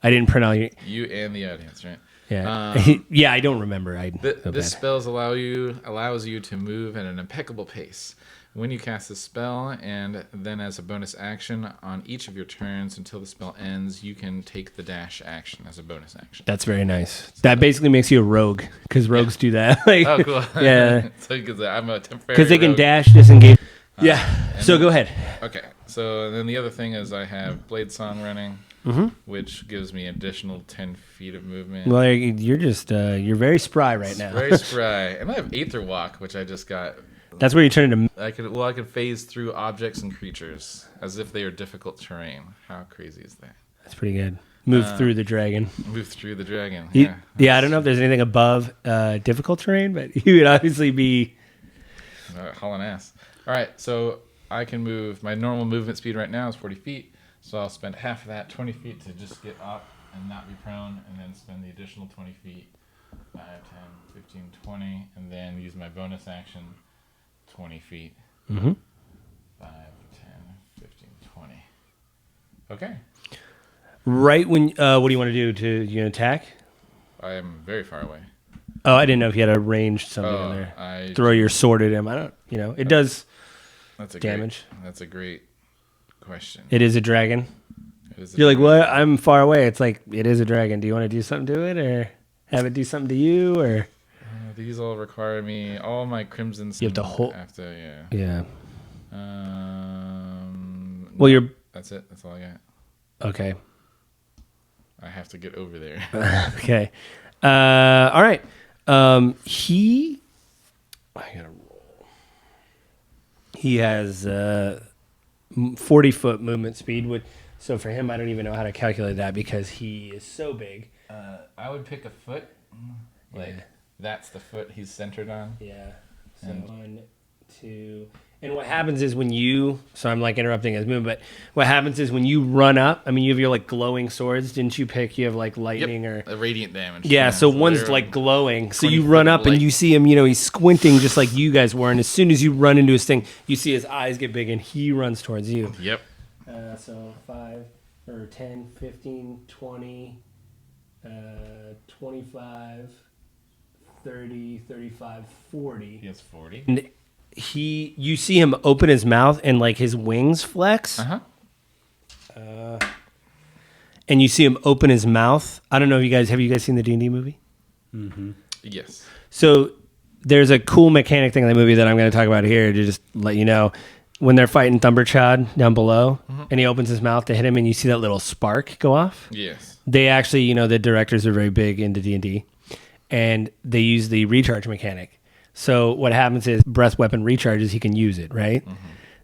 I didn't print all your. You and the audience, right? Yeah. Yeah, I don't remember. This spell allows you to move at an impeccable pace. When you cast the spell, and then as a bonus action on each of your turns until the spell ends, you can take the dash action as a bonus action. That's very nice. That basically makes you a rogue because rogues do that. Like, Oh, cool. Yeah. So because I'm a temporary. Because they can rogue. dash, disengage. Yeah. So go ahead. Okay. So then the other thing is I have Blade Song running, which gives me additional 10 feet of movement. Well, you're just you're very spry right now. Very spry, and I have Aether Walk, which I just got. That's where you turn into. I could phase through objects and creatures as if they are difficult terrain. How crazy is that? That's pretty good. Move through the dragon. Move through the dragon. Yeah, I don't know if there's anything above difficult terrain, but you would obviously be. Hauling ass. All right, so I can move. My normal movement speed right now is 40 feet, so I'll spend half of that, 20 feet, to just get up and not be prone, and then spend the additional 20 feet, 5, 10, 15, 20, and then use my bonus action, 20 feet. 5, 10, 15, 20. Okay. Right when, what do you want to do? You attack? I am very far away. Oh, I didn't know if you had a ranged something in there. Throw your sword at him. I don't, it does damage. That's a great question. It is a dragon. You're like, what? I'm far away. It's like, it is a dragon. Do you want to do something to it or have it do something to you or? These all require me, all my crimson. You have to hold. Yeah. Yeah. Well, That's it. That's all I got. Okay. I have to get over there. Okay. All right. I gotta roll. He has 40-foot movement speed. So for him, I don't even know how to calculate that because he is so big. I would pick a foot. That's the foot he's centered on. Yeah. So 1, 2. And what happens is when you, so I'm like interrupting his movement, but what happens is when you run up, I mean, you have your like glowing swords. Didn't you pick? You have like lightning or a radiant damage. Yeah, so one's like glowing. So you run up and you see him, he's squinting just like you guys were. And as soon as you run into his thing, you see his eyes get big and he runs towards you. Yep. So 5 or 10, 15, 20, 25, 30, 35, 40. He has 40. And you see him open his mouth and like his wings flex. And you see him open his mouth. I don't know if have you guys seen the D&D movie? Mm-hmm. Yes. So there's a cool mechanic thing in the movie that I'm going to talk about here to just let you know. When they're fighting Thumberchad down below, and he opens his mouth to hit him, and you see that little spark go off. Yes. They actually, the directors are very big into D&D, and they use the recharge mechanic. So what happens is breath weapon recharges, he can use it, right?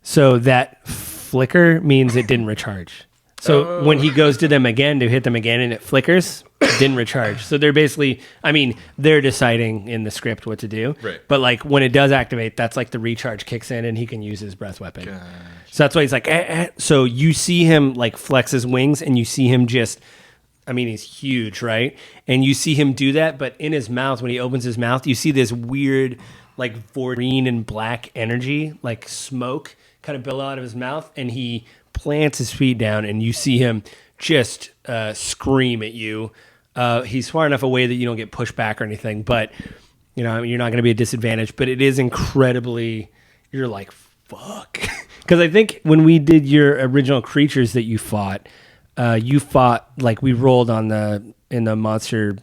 So that flicker means it didn't recharge. So when he goes to them again to hit them again and it flickers, it didn't recharge. So they're basically, they're deciding in the script what to do. Right. But like when it does activate, that's like the recharge kicks in and he can use his breath weapon. Gotcha. So that's why he's like, So you see him like flex his wings and you see him just, he's huge, right? And you see him do that, but in his mouth, when he opens his mouth, you see this weird like green and black energy, like smoke kind of billow out of his mouth, and he plants his feet down, and you see him just scream at you. He's far enough away that you don't get pushed back or anything, but you're not going to be a disadvantage. But it is incredibly. You're like, fuck, because I think when we did your original creatures that you fought like we rolled in the monster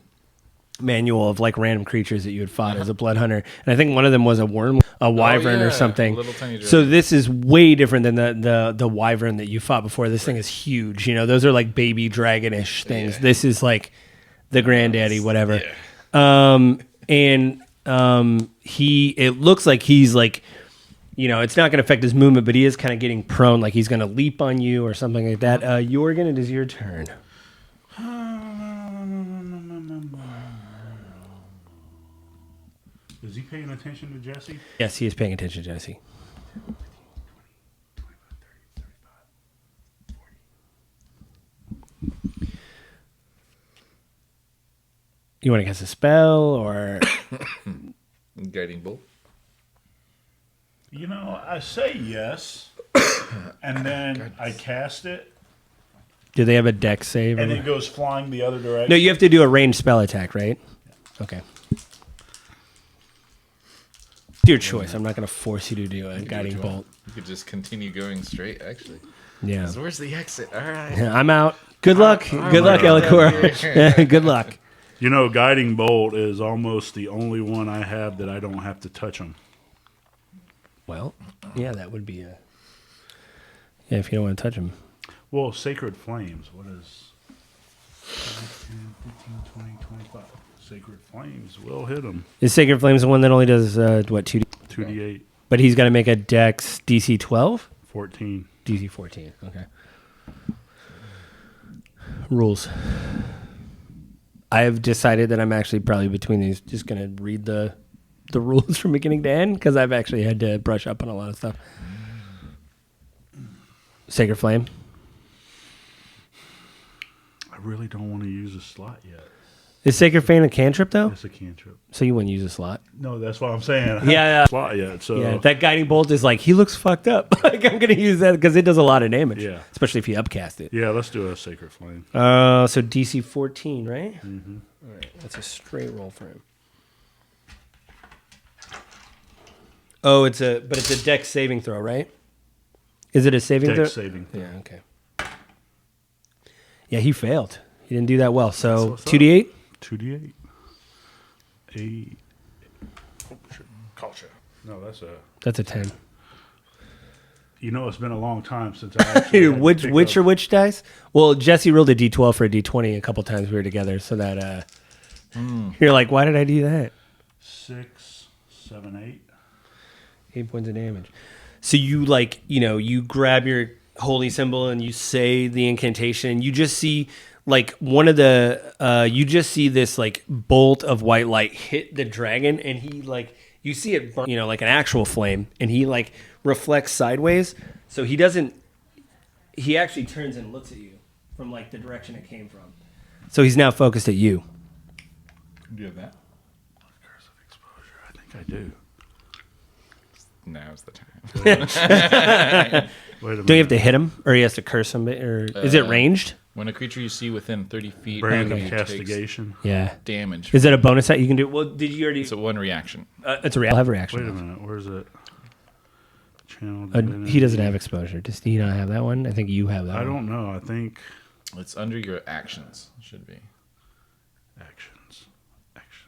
manual of like random creatures that you had fought as a blood hunter, and I think one of them was a worm, a wyvern or something. Little tiny So dragon. this is way different than the wyvern that you fought before. This thing is huge. You know, those are like baby dragonish things. Yeah. This is like the granddaddy, whatever. Yeah. He it looks like he's like, you know, it's not going to affect his movement, but he is kind of getting prone, like he's going to leap on you or something like that. Jorgen, it is your turn. Is he paying attention to Jesse? Yes, he is paying attention, Jesse. You want to cast a spell or? Guiding bolt. You know, I say yes, and then I cast it, Do they have a dex save? and it goes flying the other direction. No, you have to do a ranged spell attack, right? Okay. It's your choice. I'm not going to force you to do a guiding what you want. bolt. You could just continue going straight, actually. Yeah. So where's the exit? All right. I'm out. Good luck. Good luck, out. Elikor. Good luck. You know, guiding bolt is almost the only one I have that I don't have to touch them. Well, yeah, that would be a. Yeah, if you don't want to touch him. Well, sacred flames. What is 10, 15, 20, 25? Sacred flames will hit him. Is Sacred Flames the one that only does, what, 2D? 2d8, But he's got to make a dex DC 12? 14. DC 14. Okay. Rules. I've decided that I'm actually probably between these just going to read the rules from beginning to end because I've actually had to brush up on a lot of stuff. Sacred Flame. I really don't want to use a slot yet. Is Sacred Flame a cantrip, though? It's a cantrip. So you wouldn't use a slot? No, that's what I'm saying. Yeah. Slot yet. So Yeah, that guiding bolt is like, he looks fucked up. Like, I'm going to use that because it does a lot of damage. Yeah. Especially if you upcast it. yeah, let's do a sacred flame. So DC 14, right? Mm-hmm. All right, that's a straight roll for him. Oh, it's a dex saving throw, right? Is it a saving throw? Dex saving. Yeah, okay. Yeah, he failed. He didn't do that well. So what's up. 2d8? 2d8. 8. Oh, shit. Culture. No, That's a 10. You know, it's been a long time since I actually. had to pick Which up- or which dice? Well, Jesse rolled a d12 for a d20 a couple times we were together, so that you're like, why did I do that? 6, 7, 8. 8 points of damage. So you like, you know, you grab your holy symbol and you say the incantation. You just see like one of the, you just see this like bolt of white light hit the dragon, and he like, you see it burn, you know, like an actual flame, and he like reflects sideways. So he doesn't, he actually turns and looks at you from like the direction it came from. So he's now focused at you. Do you have that? Curse of exposure. I think I do. Now's the time. Wait a minute. Do you have to hit him, or he has to curse him, or is it ranged? When a creature you see within 30 feet Brand of of you takes castigation. Yeah. damage. Is it a bonus that you can do? Well, did you already? It's a one reaction. It's a I'll have a reaction. Wait a minute. Where's it? Channel. He doesn't have exposure. Does he not have that one? I think you have that I one. don't know. I think It's under your actions. Should be. actions. Action.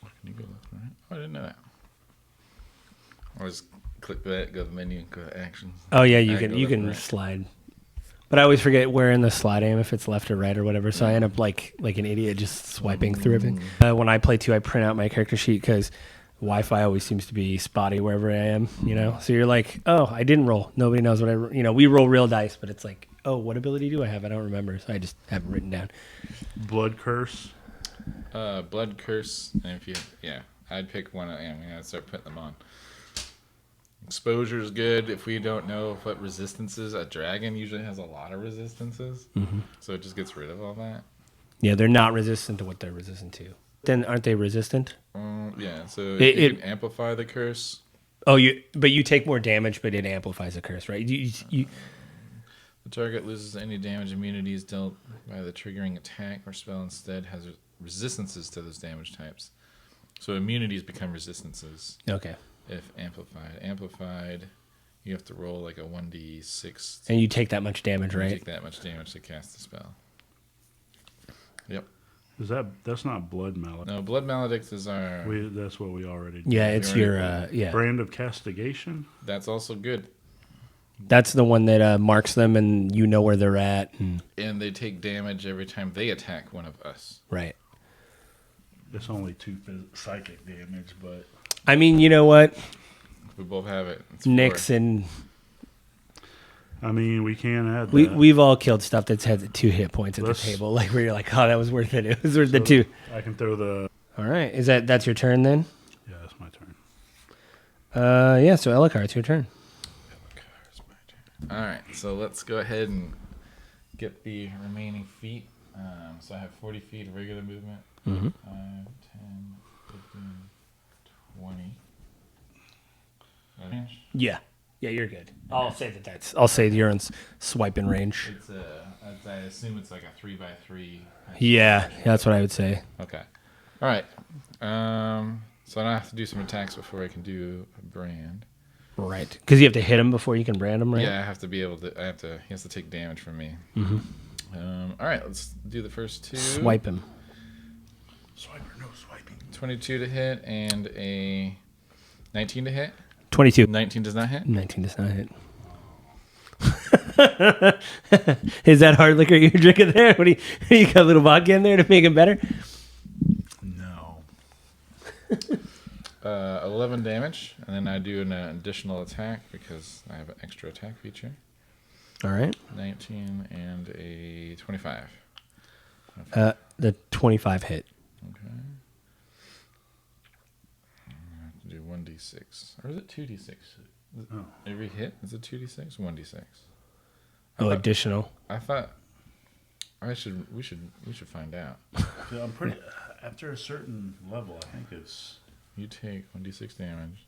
Can you go left and right? Oh, I didn't know that. Or just click that, go to the menu, and go to actions. Oh yeah, you I can go you left and can right. slide. But I always forget where in the slide I am, if it's left or right or whatever. So I end up like an idiot just swiping through everything. When I play too, I print out my character sheet because Wi-Fi always seems to be spotty wherever I am. You know, so you're like, oh, I didn't roll. Nobody knows what we roll real dice, but it's like, oh, what ability do I have? I don't remember, so I just have it written down. Blood curse. Blood curse, and if you, I'd pick one. I'd start putting them on. Exposure is good if we don't know what resistances. A dragon usually has a lot of resistances, so it just gets rid of all that. Yeah, they're not resistant to what they're resistant to. Then aren't they resistant? Yeah, so It- you it- can amplify the curse. Oh, but you take more damage, but it amplifies the curse, right? You The target loses any damage immunities dealt by the triggering attack or spell. Instead, has resistances to those damage types. So immunities become resistances okay? if amplified. Amplified, you have to roll like a 1d6. And you take that much damage, You right? take that much damage to cast the spell. That's not blood maledict? No, blood maledict is our. That's what we already did. Yeah, it's your yeah. Brand of castigation. That's also good. That's the one that marks them, and you know where they're at. And they take damage every time they attack one of us. Right. It's only 2 psychic damage, but I mean, you know what? We both have it. It's Nyx 4. and I mean, we can add that. we've all killed stuff that's had 2 hit points at the table. Like where you're like, oh, that was worth it. It was worth the 2. I can throw the. All right, that's your turn then? Yeah, that's my turn. Yeah. So Elokar, it's your turn. All right, so let's go ahead and get the remaining feet. So I have 40 feet of regular movement. 5, 10, 15, 20. Range? Yeah. Yeah, you're good. I'll say that's. I'll say you're in swiping range. It's I assume it's like a 3x3. Yeah, that's what I would say. Okay. All right. So I have to do some attacks before I can do a brand. Right, because you have to hit him before you can brand him, right? Yeah, I have to be able to. He has to take damage from me. All right, let's do the first 2. Swipe him. Swiper, no swiping. 22 to hit and a 19 to hit. 22. 19 does not hit. 19 does not hit. Is that hard liquor you're drinking there? What do you got a little vodka in there to make it better? No. 11 damage, and then I do an additional attack because I have an extra attack feature. All right. 19 and a 25. The 25 hit. Okay. I have to do 1d6. Or is it 2d6? Oh. Every hit is it 2d6? 1d6. Oh, additional. I thought we should find out. Yeah, I'm pretty. After a certain level, I think it's. You take 1d6 damage.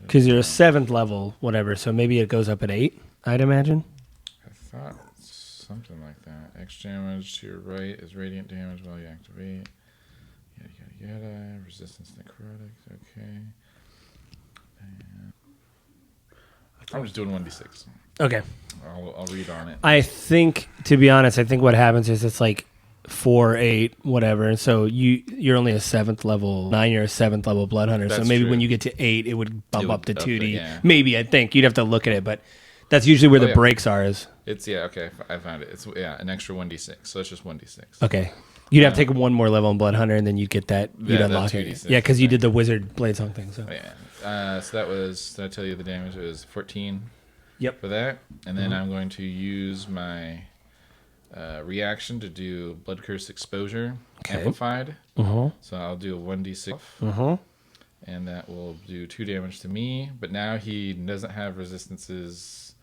Because you're a 7th level, whatever, so maybe it goes up at 8, I'd imagine. I thought something like that. X damage to your right is radiant damage while you activate. Yada yada yada. Resistance necrotics. Okay. And I'm just doing 1d6. Okay. I'll read on it. I think, to be honest, I think what happens is it's like 4, 8, whatever. And so you're only a 7th level. 9, you're a 7th level blood hunter. So That's maybe true. when you get to 8, it would bump up to 2D. Yeah. Maybe, I think. You'd have to look at it, but that's usually where the breaks are. Is It's okay. I found it. It's an extra 1d6. So it's just 1d6. okay. You'd have to take one more level in blood hunter, and then you'd get that. You'd Yeah, unlock that it. 2d6 Yeah, because you did the wizard blade song thing. So Yeah. So that was. Did I tell you the damage? It was 14. Yep. For that, and then I'm going to use my reaction to do Blood Curse Exposure Amplified. So I'll do a 1d6, and that will do 2 damage to me. But now he doesn't have resistances,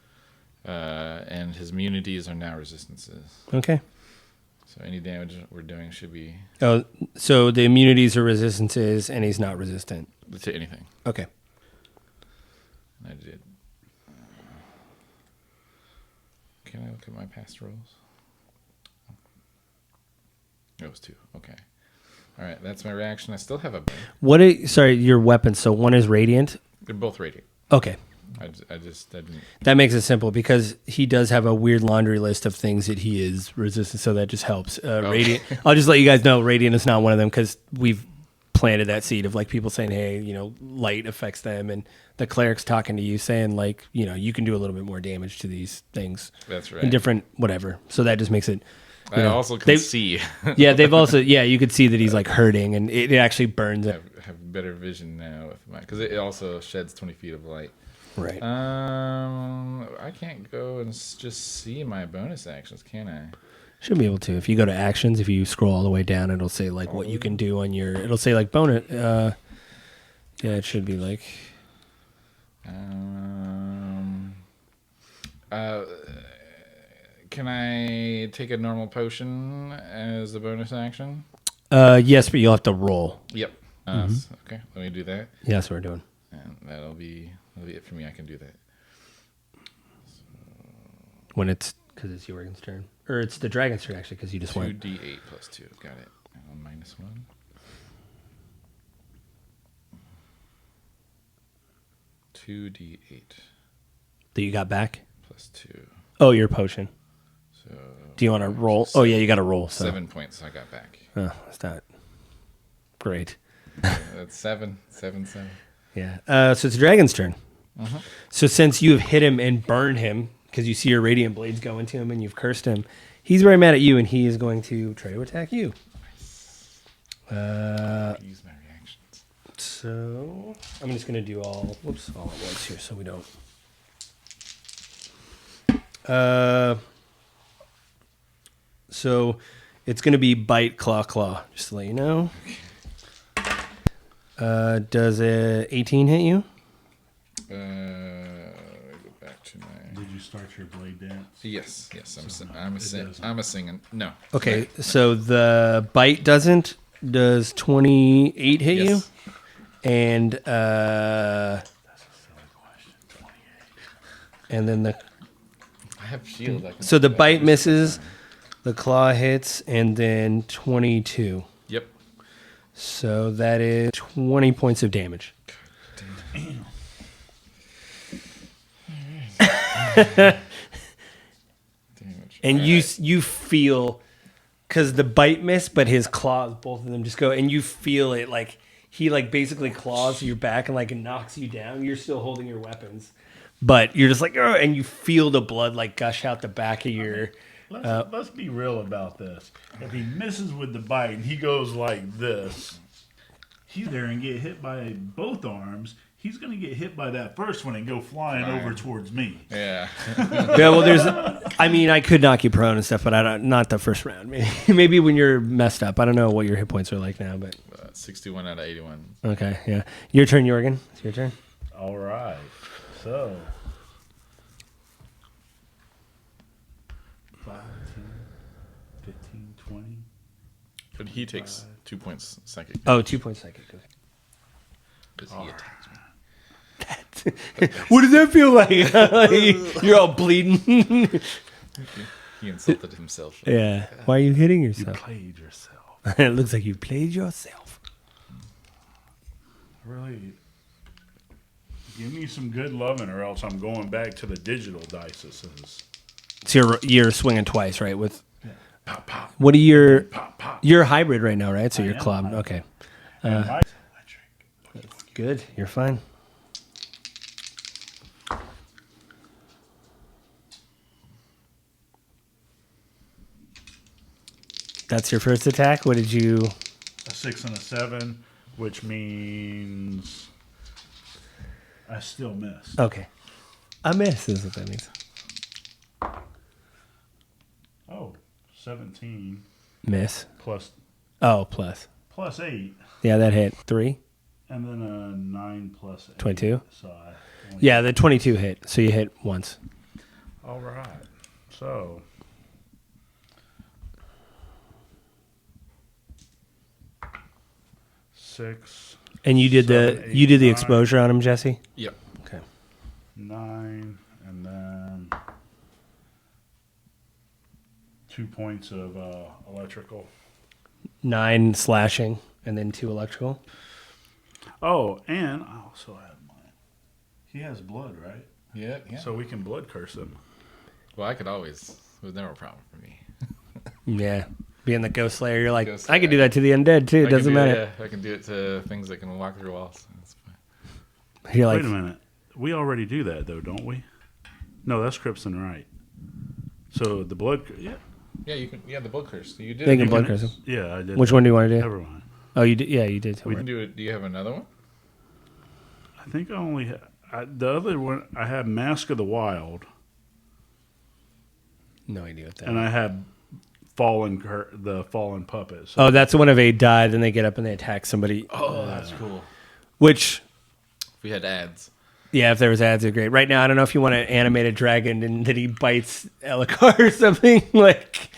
and his immunities are now resistances. Okay. So any damage we're doing should be Oh, so the immunities are resistances, and he's not resistant. to anything. Okay. And I did. Can I look at my past rolls? It was 2. Okay. All right, that's my reaction. I still have a. Sorry, your weapons. So one is radiant. They're both radiant. Okay. I didn't. That makes it simple because he does have a weird laundry list of things that he is resistant, so that just helps. Radiant. I'll just let you guys know radiant is not one of them because we've planted that seed of like people saying, hey, light affects them, and the cleric's talking to you saying like, you can do a little bit more damage to these things. That's right. In different whatever. So that just makes it. I also can see. Yeah, they've also you could see that he's like hurting, and it actually burns it. have better vision now with my because it also sheds 20 feet of light. Right. I can't go and just see my bonus actions, can I? Should be able to. If you go to actions, if you scroll all the way down, it'll say like what you can do on your. It'll say like bonus. Yeah, it should be like. Can I take a normal potion as a bonus action? Yes, but you'll have to roll. Yep. Okay, let me do that. Yeah, that's what we're doing. And that'll be it for me. I can do that. When it's because it's Jorgen's turn, or it's the dragon's turn actually, because you just went 2d8 plus 2. Got it. And -1. $2d8 that you got back. plus 2. Oh, your potion. So Do you want to roll? Oh yeah, you got to roll. So. 7 points I got back. Oh, that's not great. That's 7. Yeah. So it's the dragon's turn. So since you have hit him and burned him, because you see your radiant blades go into him and you've cursed him, he's very mad at you and he is going to try to attack you. Use my reactions. So I'm just going to do all at once here so we don't. So it's going to be bite, claw, just to let you know. Does a 18 hit you? Go back to my. Did you start your blade dance? Yes. I'm a singing. No. Okay, so the bite doesn't. Does 28 hit you? Yes. And That's a silly question. 28. and then I have shield. so the bite misses, the claw hits, and then 22. Yep. So that is 20 points of damage. Damn. Damage. And All you right. you feel, because the bite missed, but his claws, both of them just go, and you feel it like he like basically claws your back and like knocks you down. You're still holding your weapons, but you're just like, "Ugh," and you feel the blood like gush out the back of your. Let's be real about this. If he misses with the bite and he goes like this, he's there and get hit by both arms. He's going to get hit by that first one and go flying over towards me. Yeah. Yeah, well, there's. I mean, I could knock you prone and stuff, but I don't. Not the first round. Maybe when you're messed up. I don't know what your hit points are like now, but 61 out of 81. okay, yeah. Your turn, Jorgen. It's your turn. All right. So 5, 10, 15, 20. But he takes 2 points psychic. Oh, 2 points psychic. Okay. Because he attacks me. What does that feel like? You're all bleeding. He insulted himself. Yeah. Why are you hitting You yourself? played yourself. It looks like you played yourself. Really, give me some good loving, or else I'm going back to the digital dice. So you're swinging twice, right? With Pop, pop, what are your? pop, pop. You're hybrid right now, right? So I you're am clubbed. hybrid. Okay. And my electric. Good. You're fine. That's your first attack. What did you? A 6 and a 7, which means I still missed. Okay. A miss is what that means. Oh, 17 Miss. plus Oh, plus. 8, Yeah, that hit. 3. and then a 9 plus 8. 22? So I only- Yeah, the 22 hit. So you hit once. All right. So 6, And you did 7, 8, you did the 9. exposure on him, Jesse? Yep. Okay. 9, and then 2 points of electrical. 9 slashing and then 2 electrical. Oh, and I also have mine. He has blood, right? Yeah. So we can blood curse him. Well, I could always. It was never a problem for me. Yeah. Being the ghost slayer, you're like, Ghost I could do slayer. that to the undead too. It I can doesn't do it, matter. Yeah, I can do it to things that can walk through walls. That's fine. You're like, Wait a minute. We already do that, though, don't we? No, that's Cripson, right? So the blood... Yeah. Yeah, you can. Yeah, the blood curse. You did. They it. can You blood curse him. Yeah, I did. Which that. one do you want to do? Never mind. Oh, you did. Yeah, you did. We can do it. Do you have another one? I think I only... the other one, I have Mask of the Wild, No idea what that. and I have the Fallen Puppet. So, Oh, that's one of 8 die. Then they get up and they attack somebody. Oh, that's cool. Which, If we had ads. yeah, if there was ads, are great. Right now, I don't know if you want to animate a dragon and that he bites Elokar or something like.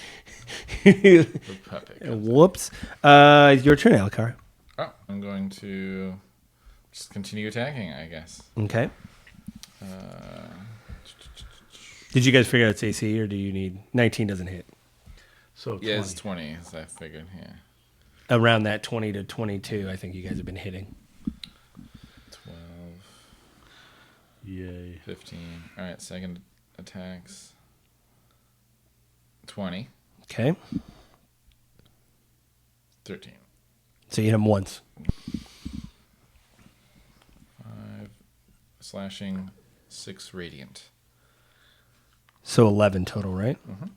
The puppet. Whoops. Your turn, Elokar. Oh, I'm going to just continue attacking, I guess. Okay. Uh, Did you guys figure out its AC, or do you need 19? Doesn't hit. so yeah, 20. it's 20, as I figured. Yeah. Around that 20 to 22, I think you guys have been hitting. 12, Yay. 15. All right, second attacks. 20. Okay. 13. So you hit him once. 5 slashing, 6 radiant. So 11 total, right? Mm-hmm.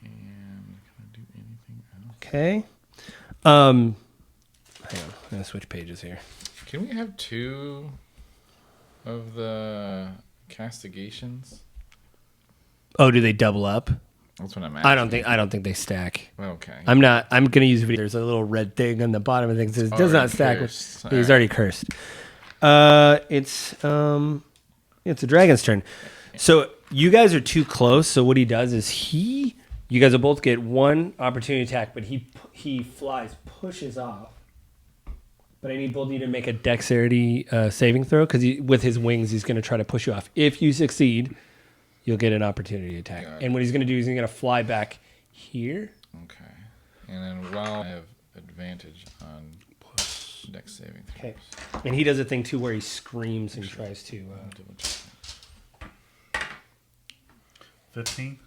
And can I do anything else? Okay. Hang on. I'm going to switch pages here. Can we have 2 of the castigations? Oh, do they double up? That's what I'm asking. I don't think they stack. Okay. I'm going to use video. There's a little red thing on the bottom of things. It does not stack. Cursed. He's All already cursed. It's a dragon's turn. So you guys are too close. So what he does is you guys will both get one opportunity attack, but he flies, pushes off. But I need both of you to make a dexterity saving throw because with his wings, he's going to try to push you off. If you succeed, you'll get an opportunity attack. And what he's going to do is he's going to fly back here. Okay. And then while I have advantage on dex saving throws. Okay. And he does a thing too where he screams and tries to. 15.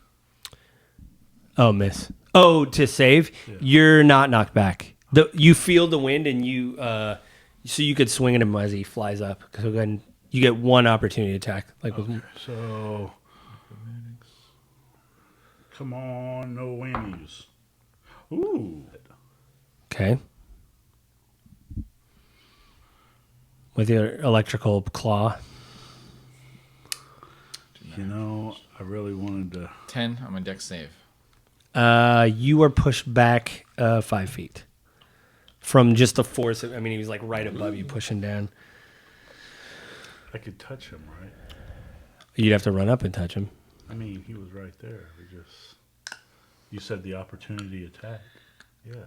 Oh, miss. Oh, to save? Yeah. You're not knocked back. You feel the wind and so you could swing at him as he flies up. So then you get one opportunity attack. So, come on, no whammies. Ooh. Okay. With your electrical claw. You know, I really wanted to. 10 on my dex save. You are pushed back 5 feet. From just the force of, he was like right above you pushing down. I could touch him, right? You'd have to run up and touch him. He was right there. You said the opportunity attack. Yeah.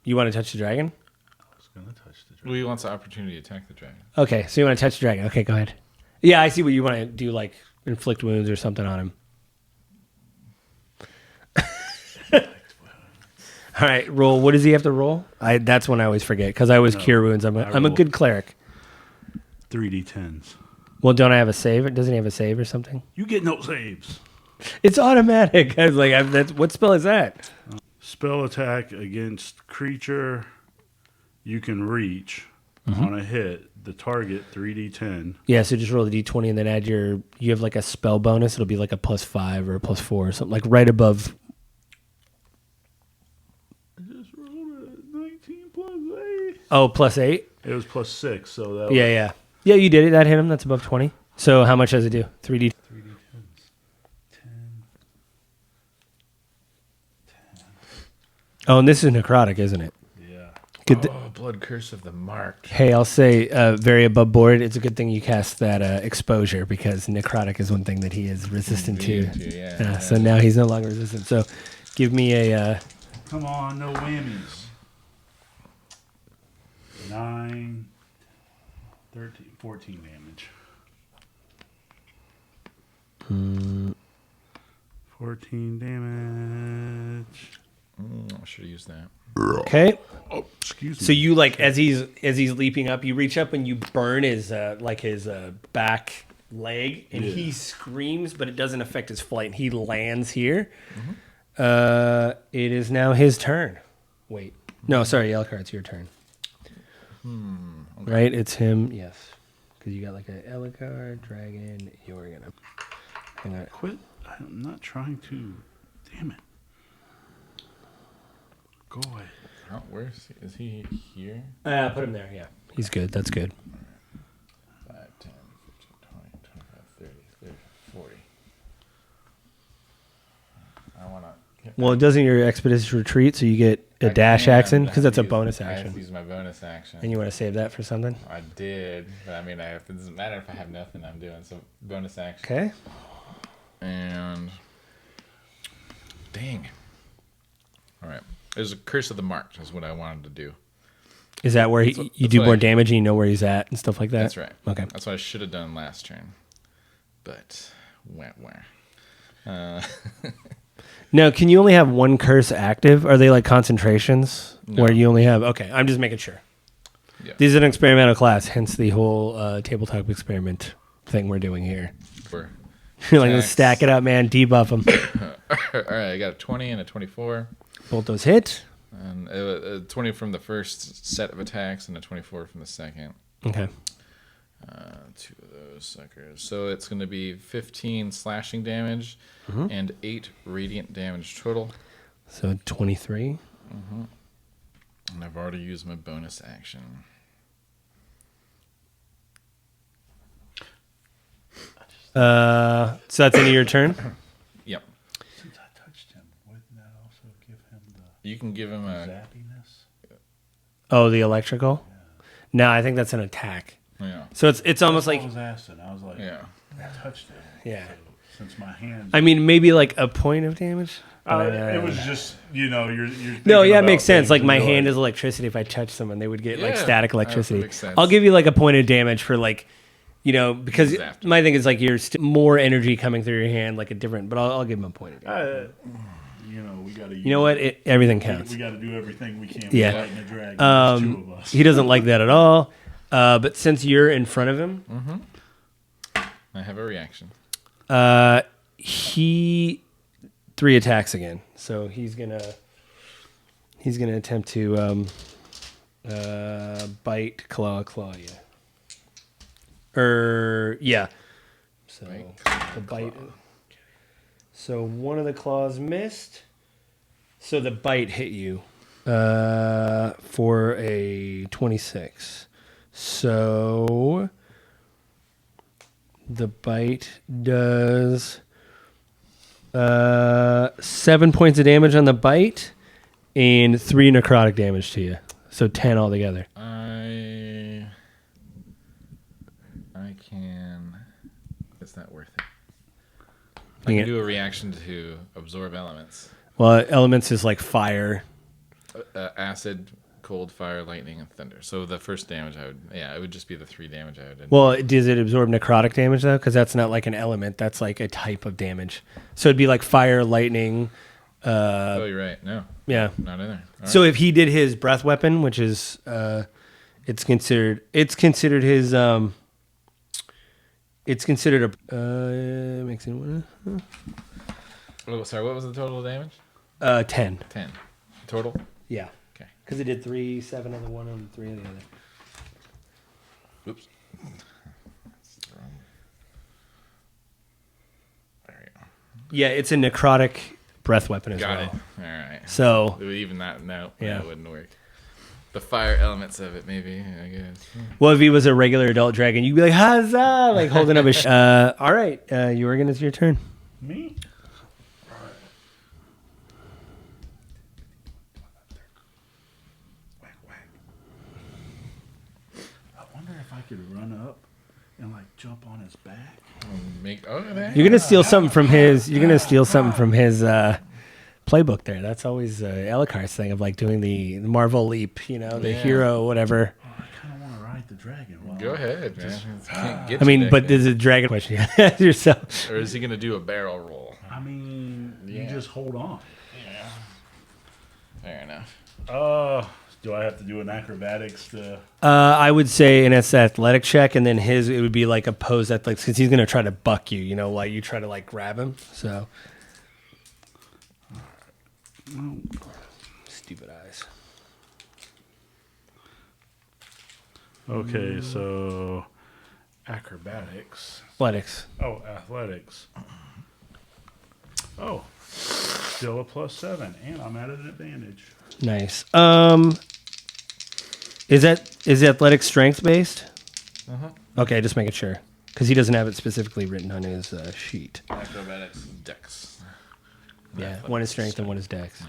You want to touch the dragon? I was going to touch the dragon. Well, he wants the opportunity to attack the dragon. Okay, so you want to touch the dragon. Okay, go ahead. Yeah, I see what you want to do, like inflict wounds or something on him. All right, roll. What does he have to roll? That's when I always forget because I always cure wounds. I'm a good cleric. 3d10s. Well, don't I have a save? Doesn't he have a save or something? You get no saves. It's automatic. I was like, what spell is that? Spell attack against creature you can reach on a hit. The target 3d10. Yeah, so just roll the d20 and then add you have like a spell bonus. It'll be like a +5 or a +4 or something, like right above. I just rolled a 19 +8. Oh, +8? It was +6, so that Yeah. Yeah, you did it. That hit him. That's above 20. So how much does it do? 3D? 3d10s. 10. Oh, and this is necrotic, isn't it? Yeah. Blood curse of the marked. Hey, I'll say very above board. It's a good thing you cast that exposure because necrotic is one thing that he is resistant to. Yeah. So now he's no longer resistant. So give me a... Come on, no whammies. 9, 13, 14 damage. 14 damage. I should have used that. Okay. Oh, excuse me. So you as he's leaping up, you reach up and you burn his back leg, and he screams, but it doesn't affect his flight. And he lands here. It is now his turn. Wait, no, sorry, Elcar, it's your turn. Okay. Right, it's him. Yes, because you got like a Elcar, dragon. You're gonna hang on. Quit. I'm not trying to. Damn it. Go away. Oh, where is he here? Put him there. Yeah, he's good. That's good. 5, 10, 15, 20, 25, 30, 40. I want to. Well, doesn't your expedition retreat, so you get a dash action because that's a bonus I have action. to use my bonus action. And you want to save that for something? I did, but it doesn't matter if I have nothing I'm doing. So bonus action. Okay. And dang. All right. There's a curse of the marked is what I wanted to do. Is that where you do more damage and you know where he's at and stuff like that? That's right. Okay. That's what I should have done last turn. But where? Now, can you only have one curse active? Are they like concentrations where you only have? Okay, I'm just making sure. Yeah. This is an experimental class, hence the whole tabletop experiment thing we're doing here. You're like, let's attacks. stack it up, man. Debuff them. All right, I got a 20 and a 24. Both those hit. And a 20 from the first set of attacks and a 24 from the second. Okay. 2 of those suckers. So it's going to be 15 slashing damage and 8 radiant damage total. So 23. And I've already used my bonus action. So that's the end of your turn? Yep. Since I touched him, wouldn't that also give him the You can give him a... zappiness? Oh, the electrical? No, I think that's an attack. Yeah. So it's almost I like, was asking. I was like, Yeah. I touched him. yeah. So, since my hand. I mean, maybe like a point of damage? It was just, you're No, thinking yeah, it about makes sense. things Like and my you're hand like, is electricity. If I touch someone, they would get like Yeah, static that electricity. makes sense. I'll give you like a point of damage for like, because Zapped. my thing is like you're more energy coming through your hand, like a different. But I'll give him a point of damage. we got to. You know what? Everything counts. We got to do everything we can. Yeah. Fighting a dragon. There's 2 of us. He doesn't like that at all. But since you're in front of him, I have a reaction. he 3 attacks again. So he's gonna attempt to bite, claw you. Yeah. So the bite. So one of the claws missed. So the bite hit you for a 26. So the bite does 7 points of damage on the bite and 3 necrotic damage to you. So 10 altogether. I can... It's not worth it. You I can- can do a reaction to absorb elements. Well, elements is like fire. Acid, cold, fire, lightning, and thunder. So the first damage it would just be the 3 damage I would do. Well, does it absorb necrotic damage though? Because that's not like an element. That's like a type of damage. So it'd be like fire, lightning. Oh, you're right. No, Yeah. not in there. All So if he did his breath weapon, which is, it's considered his, it's considered a, makes it, right. Oh, sorry, what was the total damage? 10. 10. Total? Yeah. Okay. Because it did 3, 7 of the one and 3 of the other. Oops. There you go. Yeah, it's a necrotic breath weapon as Got well. it. All right. So Even that, no, Yeah. that wouldn't work. The fire elements of it, maybe, I guess. well, if he was a regular adult dragon, you'd be like, huzzah, like holding up a all right, Jorgen, it's your turn. Me? Whack, whack. I wonder if I could run up and like jump on his back. You're gonna steal something from his. You're gonna steal something from his playbook there. That's always Elikar's thing of like doing the Marvel leap. The Yeah. hero, whatever. Oh, I kind of want to ride the dragon. While Go ahead, man. Can't get I mean, you but there. there's a dragon question yourself. Or is he going to do a barrel roll? I mean, you Yeah. just hold on. Fair enough. Do I have to do an acrobatics to? I would say an athletic check, and then his it would be like a pose athletics because he's gonna try to buck you. While you try to like grab him. So stupid eyes. Okay, so acrobatics. Athletics. Oh, athletics. Oh, still a +7, and I'm at an advantage. Nice. Is athletics strength based? Okay, just making sure because he doesn't have it specifically written on his sheet. Acrobatics, dex. Yeah, one is strength and one is dex.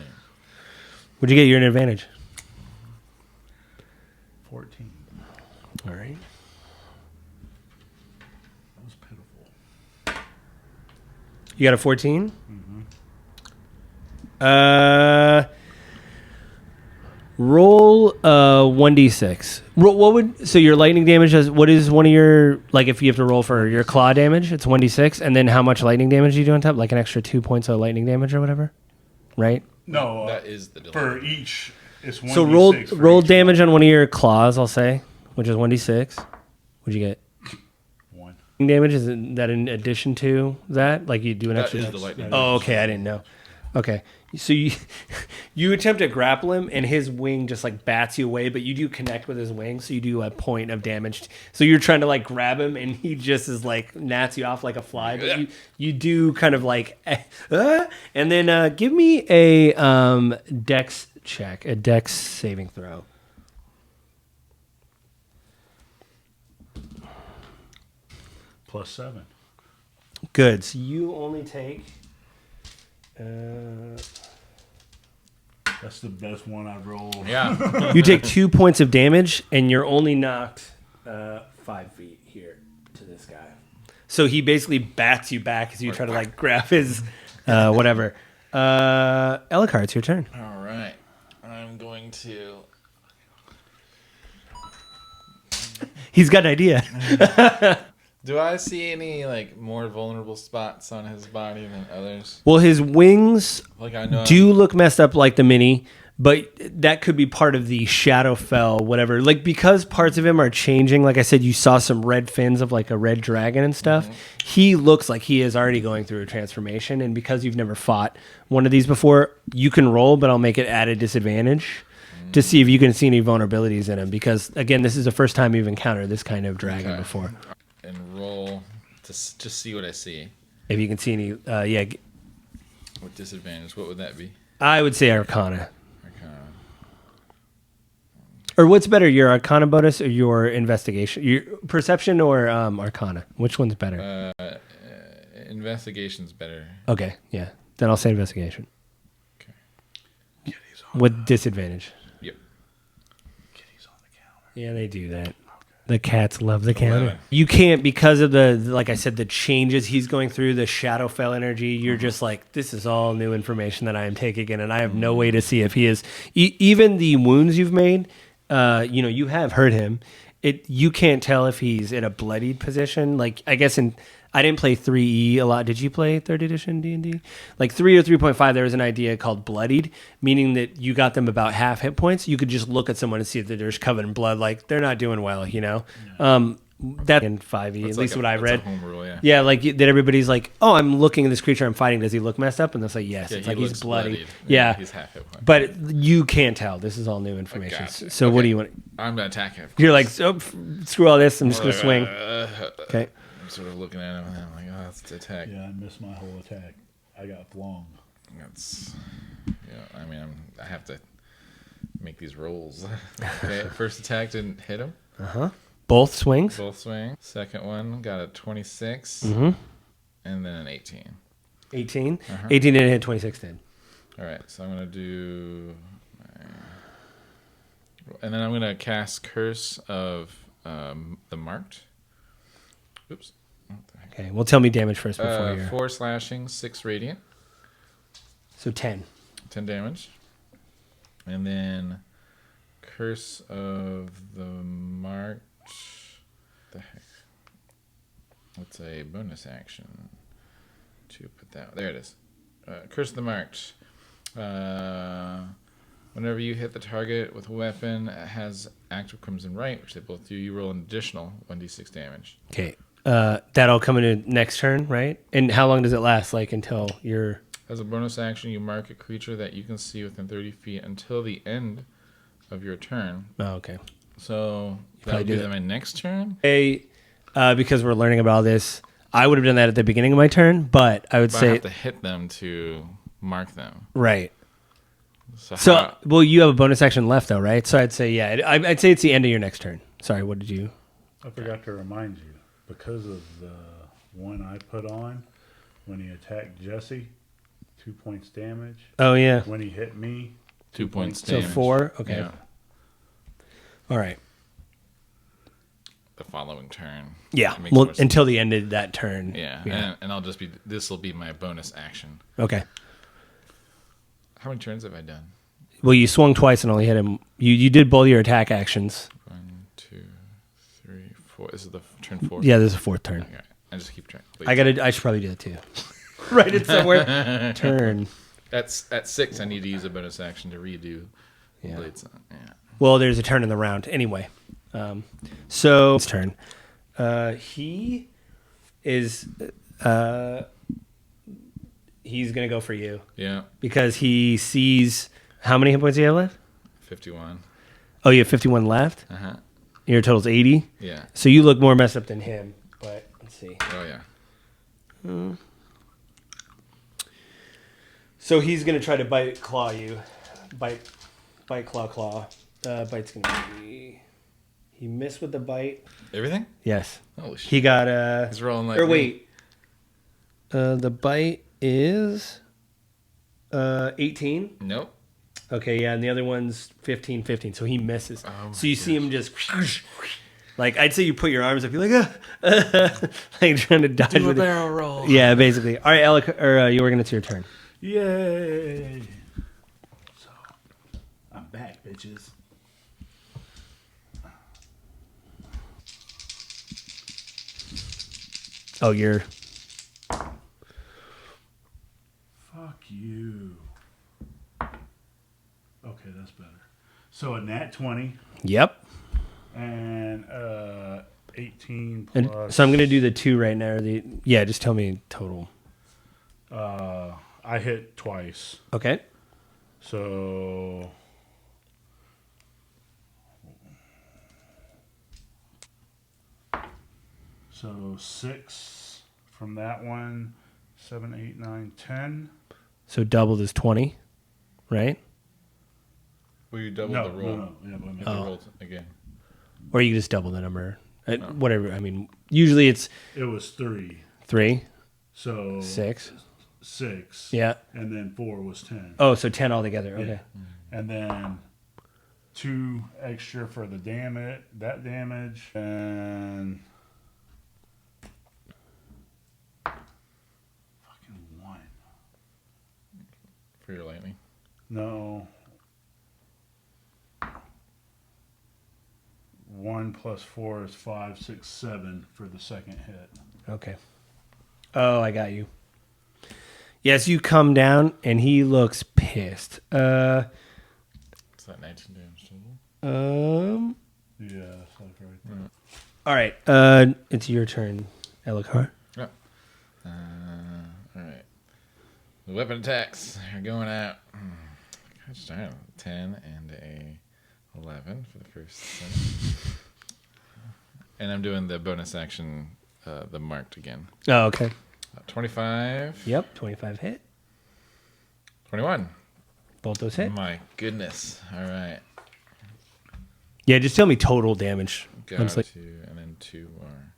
What'd you get? You're an advantage. 14. All right. That was pitiful. You got a 14? Roll 1d6. So your lightning damage is what is one of your like if you have to roll for your claw damage, it's 1d6, and then how much lightning damage do you do on top? Like an extra 2 points of lightning damage or whatever, right? No, That is the delay. for each. It's 1d6 So roll for each damage on one of your claws, I'll say, which is 1d6. What'd you get? 1. damage? Is that in addition to that? Like you do an That extra? is the lightning. Oh, okay. I didn't know. Okay, so you attempt to grapple him, and his wing just like bats you away, but you do connect with his wing, so you do a point of damage. So you're trying to like grab him, and he just is like gnats you off like a fly. But you do kind of like, and then give me a dex check, a dex saving throw. +7. Good. So you only take. That's the best one I've rolled. Yeah. You take 2 points of damage, and you're only knocked 5 feet here to this guy. So he basically bats you back as you try to like grab his whatever. Ellicott, it's your turn. All right. I'm going to. He's got an idea. Do I see any like more vulnerable spots on his body than others? Well, his wings Like I know. do look messed up like the mini, but that could be part of the Shadowfell, whatever. Like because parts of him are changing. Like I said, you saw some red fins of like a red dragon and stuff. Mm-hmm. He looks like he is already going through a transformation, and because you've never fought one of these before, you can roll, but I'll make it at a disadvantage to see if you can see any vulnerabilities in him. Because again, this is the first time you've encountered this kind of dragon before. And roll to just see what I see. If you can see any, With disadvantage, what would that be? I would say Arcana. Arcana. Or what's better, your Arcana bonus or your investigation? Your perception or Arcana? Which one's better? Investigation's better. Okay, yeah. Then I'll say investigation. Okay. With disadvantage. Yep. Kitty's on the counter. Yeah, they do that. The cats love the counter. 11. You can't, because of the, like I said, the changes he's going through, the Shadowfell energy, you're just like, this is all new information that I am taking in, and I have no way to see if he is. Even the wounds you've made, you have hurt him. You can't tell if he's in a bloodied position. Like, I guess I didn't play 3E a lot. Did you play 3rd edition D&D? Like 3 or 3.5, there was an idea called bloodied, meaning that you got them about half hit points. You could just look at someone and see if they're covered in blood. Like, they're not doing well, you know? Yeah. That in 5E, at least what I read. Home rule, yeah. Yeah, like that everybody's like, oh, I'm looking at this creature I'm fighting. Does he look messed up? And they'll say, yes. Yeah, It's like he's bloody. bloodied. Yeah. He's half hit point. But you can't tell. This is all new information. Gotcha. So what do you want? I'm gonna attack him. You're like, screw all this. I'm just going to swing. Okay. I'm sort of looking at him and I'm like, oh, that's attack. Yeah, I missed my whole attack. I got flung. That's, I mean, I have to make these rolls. Okay, first attack didn't hit him. Both swings. Both swing. Second one got a 26, Mm-hmm. and then an 18. 18. 18 didn't hit, 26 did. All right, so I'm gonna do, and then I'm gonna cast Curse of the Marked. Oops. What the heck? Okay, well, tell me damage first before you. 4 slashing, 6 radiant, So 10. 10 damage, and then Curse of the Marked. The heck? What's a bonus action to put that? There it is. Curse of the Marked. Whenever you hit the target with a weapon, it has active Crimson Right, which they both do. You roll an additional 1d6 damage. Okay. That'll come into next turn, right? And how long does it last? Like until you're. As a bonus action, you mark a creature that you can see within 30 feet until the end of your turn. Oh, okay. So probably that'll do be that. my next turn. Because we're learning about all this, I would have done that at the beginning of my turn, but I would But I say. have to hit them to mark them. Right. So, So, well, you have a bonus action left, though, right? So I'd say, yeah, I'd say it's the end of your next turn. Sorry, what did you? I forgot to remind you, because of the one I put on, when he attacked Jesse, 2 points damage. Oh, yeah. When he hit me, 2 points So damage. 4? Okay. Yeah. All right. The following turn. Yeah. Makes Well, more sense. until the end of that turn. Yeah. And I'll just be, this will be my bonus action. Okay. How many turns have I done? Well, you swung twice and only hit him. You did both your attack actions. 1, 2, 3, 4. This is the turn 4? Yeah, there's a fourth turn. Okay. I just keep track. I should probably do that too. Write it somewhere. Turn. At 6, I need to use a bonus action to redo Yeah. Blades. Yeah. Well, there's a turn in the round anyway. So it's turn. He is he's gonna go for you Yeah. because he sees how many hit points do you have left? 51. Oh, you have 51 left. Uh-huh. Your total's 80. Yeah. So you look more messed up than him. But let's see. Oh, yeah. So he's gonna try to claw you, bite, claw. Bite's gonna be. He missed with the bite. Everything? Yes. Holy shit. He got He's rolling like Or me. wait. The bite is 18. Nope. Okay, yeah, and the other one's 15. So he misses. Oh so you my see him just like I'd say you put your arms up, you're like like trying to dodge Do a with it. barrel roll. Yeah, basically. All right, Alec or Jorgen, it's your turn. Yay! So, I'm back, bitches. Oh, you're Fuck you. Okay, that's better. So a nat 20 Yep. and 18 And plus. so I'm gonna do the 2 right now. Yeah, just tell me total. I hit twice. Okay. So so 6 from that one, 7, 8, 9, 10. So doubled is 20, right? Will you double No, the roll? no. Yeah, but If Oh. you rolled again. Or you can just double the number. Whatever. I mean, usually it's it was 3. 3, So 6. 6. Yeah. And then 4 was 10. Oh, so 10 altogether. Okay. And then 2 extra for the damage, and fucking 1. For your lightning. No. 1 plus 4 is 5, 6, 7 for the second hit. Okay. Oh, I got you. Yes, you come down and he looks pissed. Is that 19 damage total? Yeah, that's like right there. All right. It's your turn, Elokar. Yeah. All right. The weapon attacks are going out. Gosh darn. 10 and a 11 for the first thing. And I'm doing the bonus action, the marked again. Oh, okay. 25. Yep. 25 hit. 21. Both those hit. My goodness. All right. Yeah, just tell me total damage. Got Honestly. 2, and then 2 are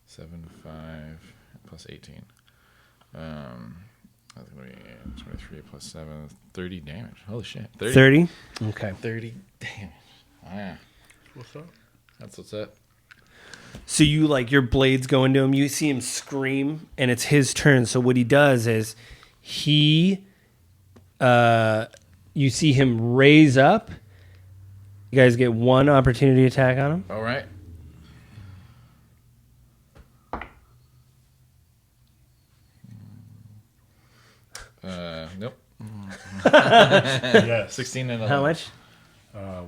7, 5, plus 18. That's going to be 23 plus 7, 30 damage. Holy shit. 30. Okay. 30 damage. Oh, yeah. What's up? That's what's up. So you like your blades go into him. You see him scream, and it's his turn. So what he does is you see him raise up. You guys get 1 opportunity attack on him. All right. Nope. Yes. 16 and 11. How much?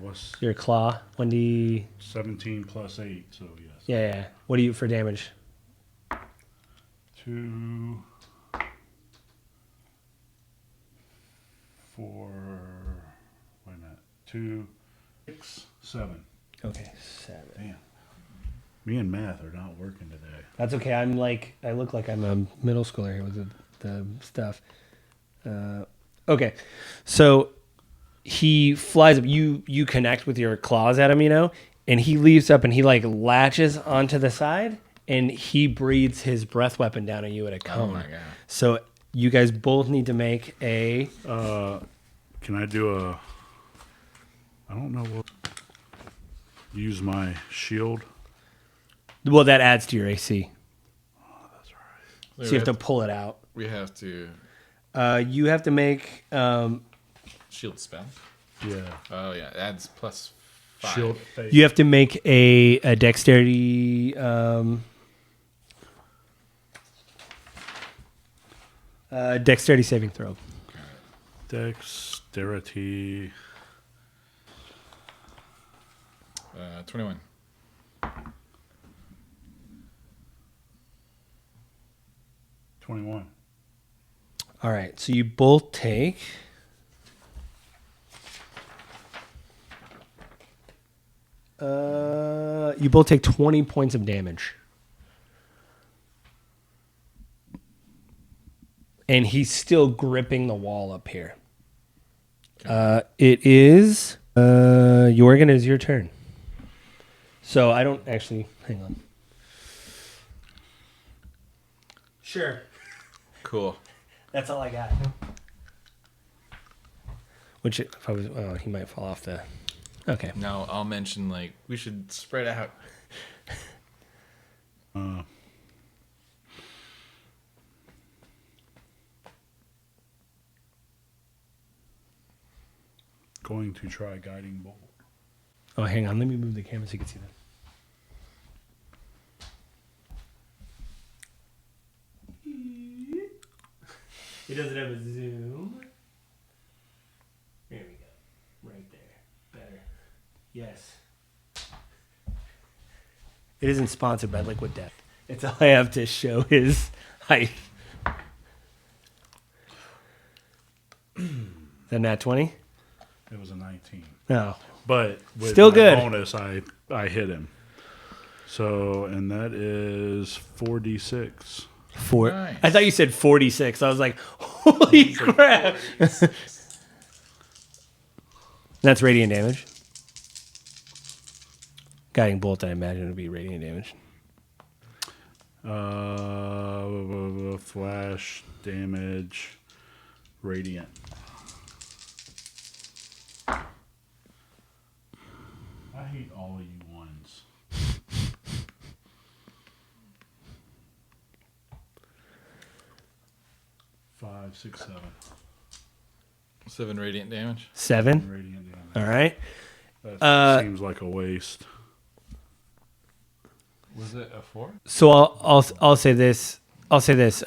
What's Your claw. 1d. 17 plus 8? So yes. Yeah. What do you for damage? 2, 4. Wait a minute. 2, 6, 7. Okay, 7. Damn. Me and math are not working today. That's okay. I look like I'm a middle schooler here with the stuff. Okay, so he flies up. You connect with your claws at him, and he leaps up and he like latches onto the side and he breathes his breath weapon down at you at a cone. Oh my god. So you guys both need to make a. Can I do a? I don't know what. Use my shield. Well, that adds to your AC, That's right. so you have to pull it out. We have to You have to make. shield spell. Yeah. Oh yeah, it adds plus 5. Shield face. You have to make a dexterity. Dexterity saving throw. Dexterity. 21. 21. All right, so you both take. You both take 20 points of damage. And he's still gripping the wall up here. It is Jorgen, is your turn. So I don't actually hang on. Sure. Cool. That's all I got. Which if I was he might fall off the okay. No, I'll mention like we should spread out. Going to try guiding bolt. Oh, hang on. Let me move the camera so you can see that. It doesn't have a zoom. There we go. Right there. Better. Yes. It isn't sponsored by Liquid Death. It's all I have to show his height. Is that nat 20? It was a 19. No. But with Still my good. bonus, I hit him. So, and that is 4d6. Nice. I thought you said 46. I was like, holy crap. That's radiant damage. Guiding bolt, I imagine, would be radiant damage. Flash damage, radiant. I hate all of you ones. Five, 6, 7. 7 radiant damage. 7. Radiant damage. All right. That seems like a waste. Was it a 4? So I'll say this. I'll say this.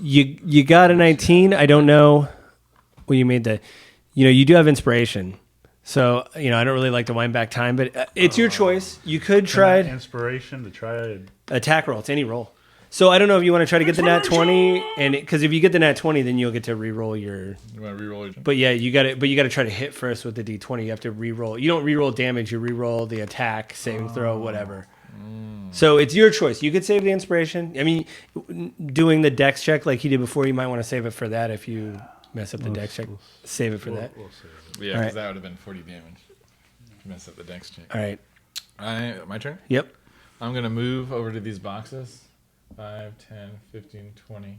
You got a 19. I don't know. Well, you made the. You do have inspiration. So I don't really like to wind back time, but it's your choice. You could try Inspiration to try attack roll. It's any roll. So I don't know if you want to try to get the nat 20, and because if you get the nat 20, then you'll get to re-roll your. You want to re-roll your... But yeah, you got to. But you got to try to hit first with the d20. You have to re-roll. You don't re-roll damage. You re-roll the attack, saving throw, whatever. So it's your choice. You could save the inspiration. I mean, doing the dex check like he did before, you might want to save it for that. If you mess up the dex check, save it for that. We'll save it. Yeah, All because right. that would have been 40 damage. Mess up the dex check. All right. My turn? Yep. I'm going to move over to these boxes. 5, 10, 15, 20,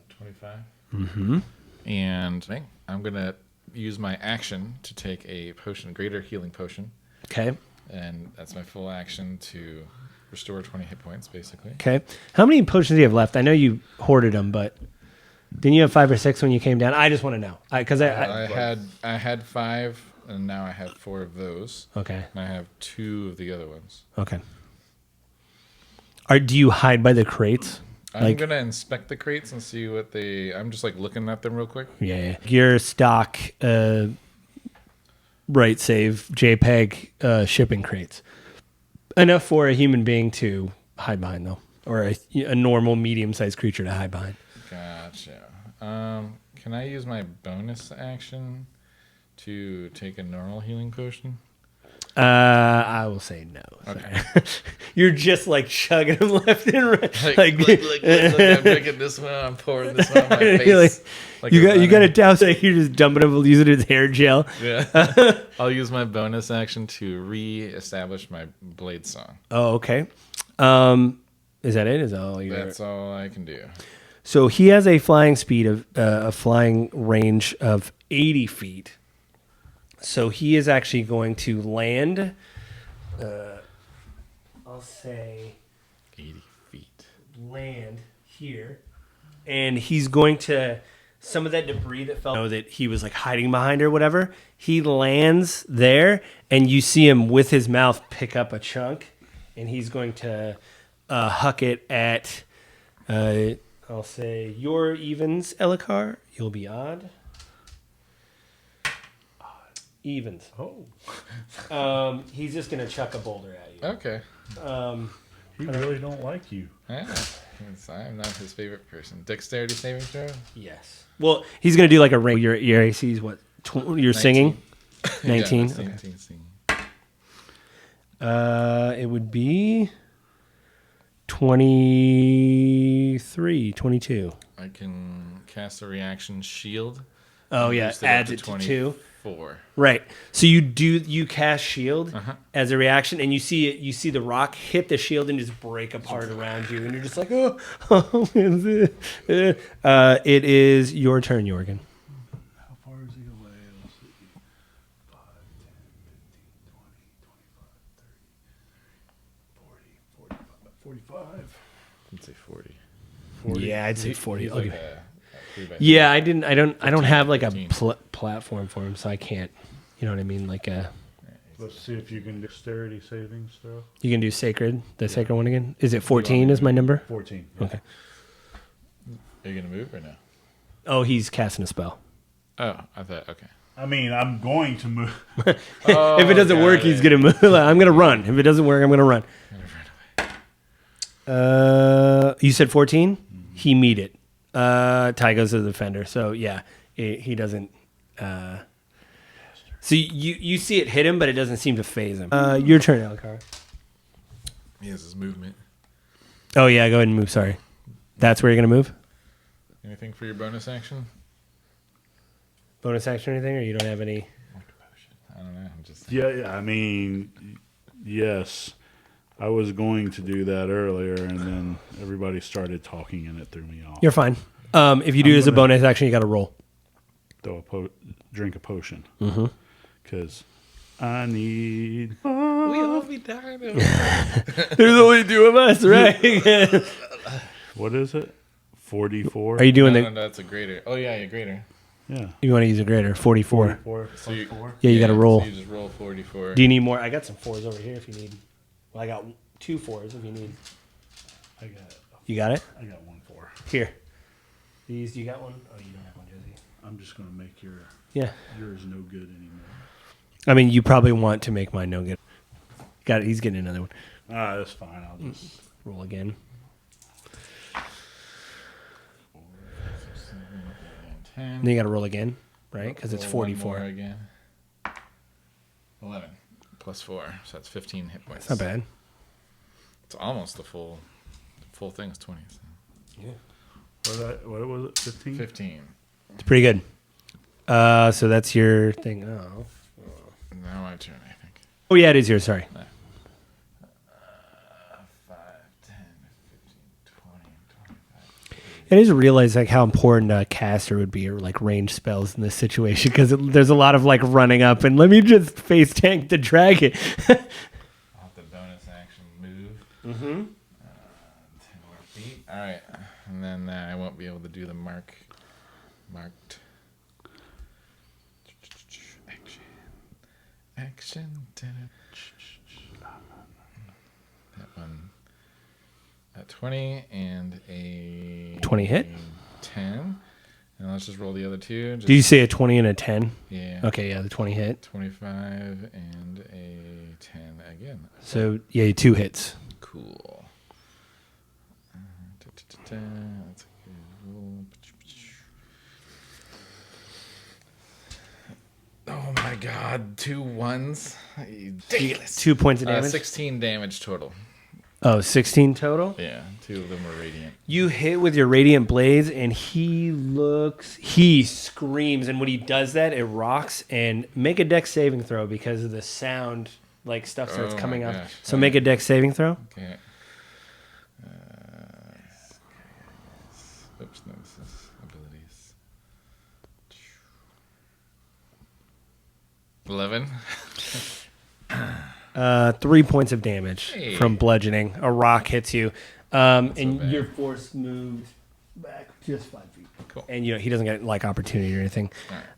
25. Mm-hmm. And I'm going to use my action to take a potion, greater healing potion. Okay. And that's my full action to restore 20 hit points, basically. Okay. How many potions do you have left? I know you hoarded them, but didn't you have 5 or 6 when you came down? I just want to know. I had 5, and now I have 4 of those. Okay. And I have 2 of the other ones. Okay. Do you hide by the crates? I'm going to inspect the crates and see what I'm just like looking at them real quick. Yeah. Your stock, right, save JPEG shipping crates. Enough for a human being to hide behind, though. Or a normal medium-sized creature to hide behind. Gotcha. Can I use my bonus action to take a normal healing potion? I will say no. Okay. You're just like chugging them left and right. Look, I'm drinking this one. I'm pouring this one on my face. You got to douse it. You're just dumping it, use it as hair gel. Yeah. I'll use my bonus action to re-establish my blade song. Oh, okay. Is that it? Is that all That's all I can do. So he has a flying speed of a flying range of 80 feet. So he is actually going to land. I'll say 80 feet. land here, and he's going to some of that debris that fell. Know that he was like hiding behind or whatever. He lands there, and you see him with his mouth pick up a chunk, and he's going to huck it at. I'll say your evens, Elikar. You'll be odd. Evens. Oh. He's just gonna chuck a boulder at you. Okay. He really don't like you. Yeah. I'm not his favorite person. Dexterity saving throw. Yes. Well, he's gonna do like a ring. Your AC is what? You're singing. 19. Yeah, Okay. 19 singing. It would be 23, 22. I can cast a reaction shield. Oh and yeah, boost up adds it to 2. 24. Right. So you cast shield as a reaction, and you see it. You see the rock hit the shield and just break apart around you, and you're just like, oh, it is your turn, Jorgen. How far is he away? Let's see. 5, 10, 15, 20, 25, 30, 40, 45. I'd say 40. 40. Yeah, I'd say 40. He's Okay. like a 3x3. Yeah, I don't have like a 15. platform for him, so I can't. You know what I mean? Like Let's see if you can dexterity savings throw. you can do sacred, the sacred one again. Is it 14? Is my number? 14. Okay. Are you gonna move or no? Oh, he's casting a spell. Oh, I thought. Okay. I mean, I'm going to move. Oh, If it doesn't got work, it. he's gonna move. I'm gonna run. If it doesn't work, I'm gonna run. You said 14. He meet it. Ty goes to the defender. So yeah, he doesn't. So you see it hit him, but it doesn't seem to phase him. Your turn, Alcar. He has his movement. Oh yeah, go ahead and move. Sorry, that's where you're gonna move. Anything for your bonus action? Bonus action or anything, or you don't have any? I don't know. I'm just. Yeah, I mean, yes. I was going to do that earlier, and then everybody started talking, and it threw me off. You're fine. If you do it as a bonus action, you got to roll. Drink a potion. Mm-hmm. Because I need... We all be dying. There's only 2 of us, right? What is it? 44? Are you doing No, that's a greater. Oh yeah, greater. Yeah. You want to use a greater 44? 44 So you, 4? Yeah, you got to roll. So you just roll 44. Do you need more? I got some 4s over here if you need. Well, I got 2 4s if you need. You got it? I got 1 4. Here. These, you got one? Oh, you don't have one, Josie. I'm just going to make yours no good anymore. I mean, you probably want to make mine no good. Got it. He's getting another one. That's fine. I'll just... Roll again. 4, 5, 6, 7, 8, 9, 10. Then you got to roll again, right? Because it's Roll one 44. more again. 11 plus 4, so that's 15 hit points. It's not bad. It's almost the full thing is 20. So. Yeah. What was it? 15? 15. It's pretty good. So that's your thing. Oh. Now my turn, I think. Oh, yeah, it is yours. Sorry. 5, 10, 15, 20, 25. I just realized like how important a caster would be, or like range spells in this situation, because there's a lot of like running up and let me just face tank the dragon. I'll have the bonus action move. 10 more feet. All right, and then I won't be able to do the marked action. That one at 20 and a 20 hit? 10. And let's just roll the other two. Did you say a 20 and a 10? Yeah. Okay, yeah, the 20 hit. 25 and a 10 again. So yeah, 2 hits. Cool. That's a good roll. Oh my god, 2 1s. Ridiculous. 2 points of damage. 16 damage total. Oh, 16 total. Yeah, 2 of them were radiant. You hit with your radiant blades, and he screams, and when he does that, it rocks. And make a dex saving throw because of the sound, like stuff starts Oh coming my up. gosh. So make a dex saving throw. Okay. Oops, no, this is abilities. 11. 3 points of damage Hey. from bludgeoning. A rock hits you, and bad. your force moves back just 5 feet. Cool. And he doesn't get like opportunity or anything.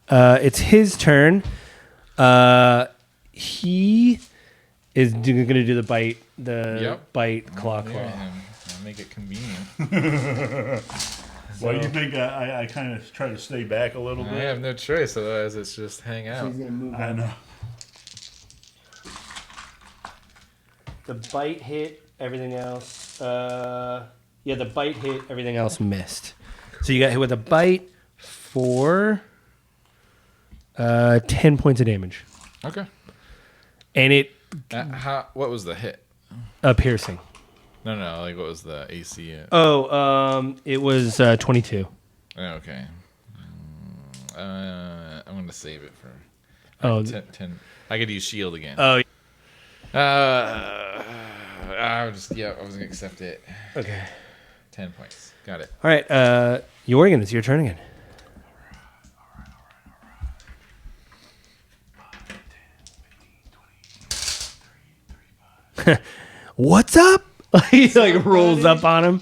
All right. It's his turn. He is going to do the bite. Claw. Yeah, I'll make it convenient. Well, you think I kind of try to stay back a little I bit? have no choice, otherwise it's just hang out. He's going to move. I know. The bite hit. Everything else. Yeah, the bite hit. Everything else missed. So you got hit with a bite for 10 points of damage. Okay. And it What was the hit? piercing. No, like what was the AC? It was 22. Okay. I'm going to save it for 10. I could use shield again. Oh, I was going to accept it. okay. 10 points. Got it. All right, Jorgen, it's your turn again. What's up? He like rolls up on him.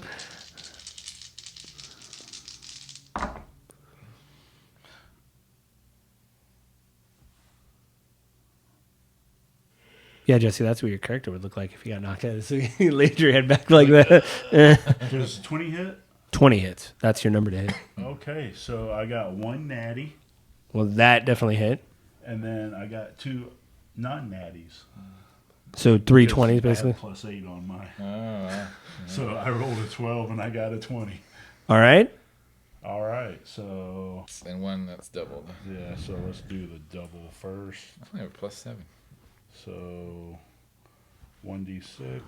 Yeah, Jesse, that's what your character would look like if you got knocked out. So you laid your head back like that. Does 20 hit? 20 hits. That's your number to hit. Okay, so I got 1 natty, Well, that definitely hit. and then I got 2 non-natties. So 320s I had basically. +8 on mine. Oh, wow. So I rolled a 12 and I got a 20. All right. All right, so And one that's doubled. yeah, so let's do the double first. I have a +7. So 1d6,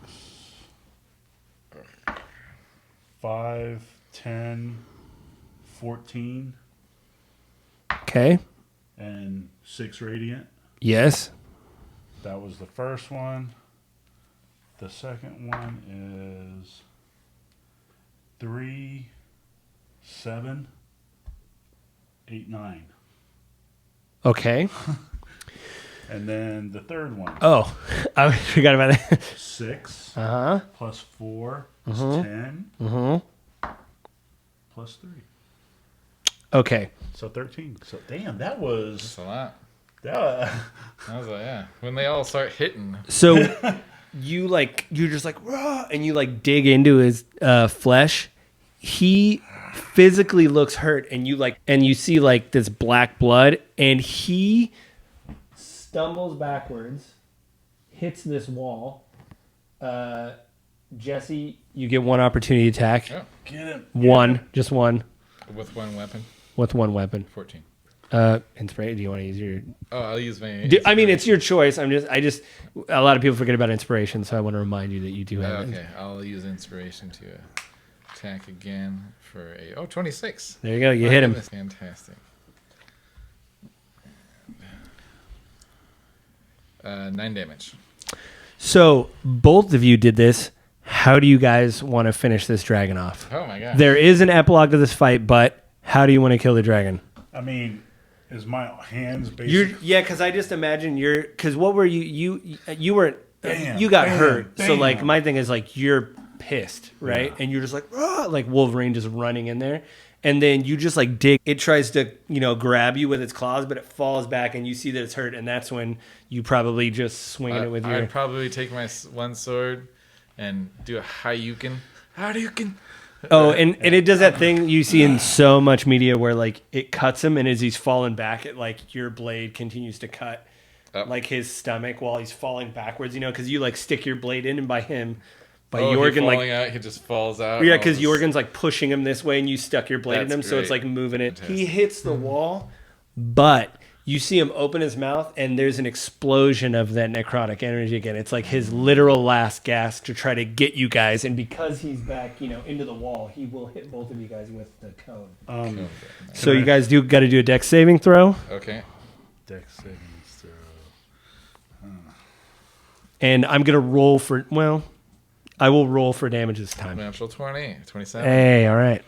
5, 10, 14, Okay. and 6 radiant. Yes. That was the first one. The second one is 3, 7, 8, 9. Okay. And then the third one, Oh, I forgot about that. 6 Uh-huh. plus 4 is 10 plus 3. Okay. So 13. So damn, that was That's a lot. that. I was like, yeah. When they all start hitting. So you're just like, "Rah," and you like dig into his flesh. He physically looks hurt, and you see like this black blood, and he stumbles backwards, hits this wall. Jesse, you get one opportunity attack. Oh, Get him. One, just one, with one weapon. with one weapon. 14. Inspiration. Do you want to use your? Oh, I'll use my. I mean, it's your choice. I just. A lot of people forget about inspiration, so I want to remind you that you do have it. Okay, I'll use inspiration to attack again for a 26. There you go. You My hit him. goodness, fantastic. 9 damage. So both of you did this. How do you guys want to finish this dragon off? Oh my god. There is an epilogue to this fight, but how do you want to kill the dragon? I mean, is my hands basically? Yeah, because I just imagine because what were you weren't Bam, you got bam, hurt. So bam. like my thing is like you're pissed, right? And you're just like "Rah!" Like Wolverine just running in there. And then you just like dig. It tries to, grab you with its claws, but it falls back, and you see that it's hurt. And that's when you probably just swinging it with your. I'd probably take my one sword and do a Hadouken. Hadouken. Oh, and it does that thing you see in so much media where like it cuts him, and as he's falling back, it like your blade continues to cut like his stomach while he's falling backwards. Because you like stick your blade in, and by Jorgen falling out, he just falls out. Yeah, because Jorgen's like pushing him this way, and you stuck your blade in him, That's so it's great. like moving it. Fantastic. He hits the wall, but you see him open his mouth, and there's an explosion of that necrotic energy again. It's like his literal last gasp to try to get you guys, and because he's back, into the wall, he will hit both of you guys with the cone. So you guys got to do a dex saving throw, Okay. Dex savings throw. and I'm gonna roll for I will roll for damage this time. Natural 20. 27. Hey, all right.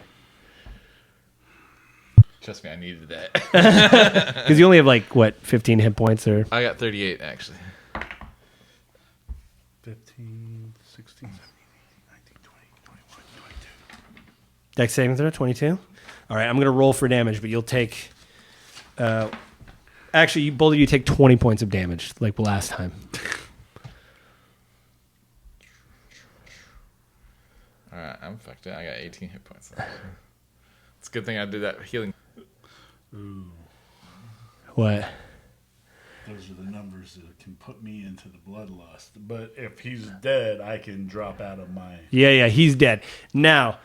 Trust me, I needed that. Because you only have 15 hit points or. I got 38 actually. 15, 16, 17, 19, 20, 21, 22. Dex saving throw, 22. All right, I'm going to roll for damage, but you'll take... actually, both of you take 20 points of damage, like last time. All right, I'm fucked up. I got 18 hit points. It's a good thing I did that healing. Ooh. What? those are the numbers that can put me into the bloodlust. But if he's dead, I can drop out of my. Yeah, he's dead. Now,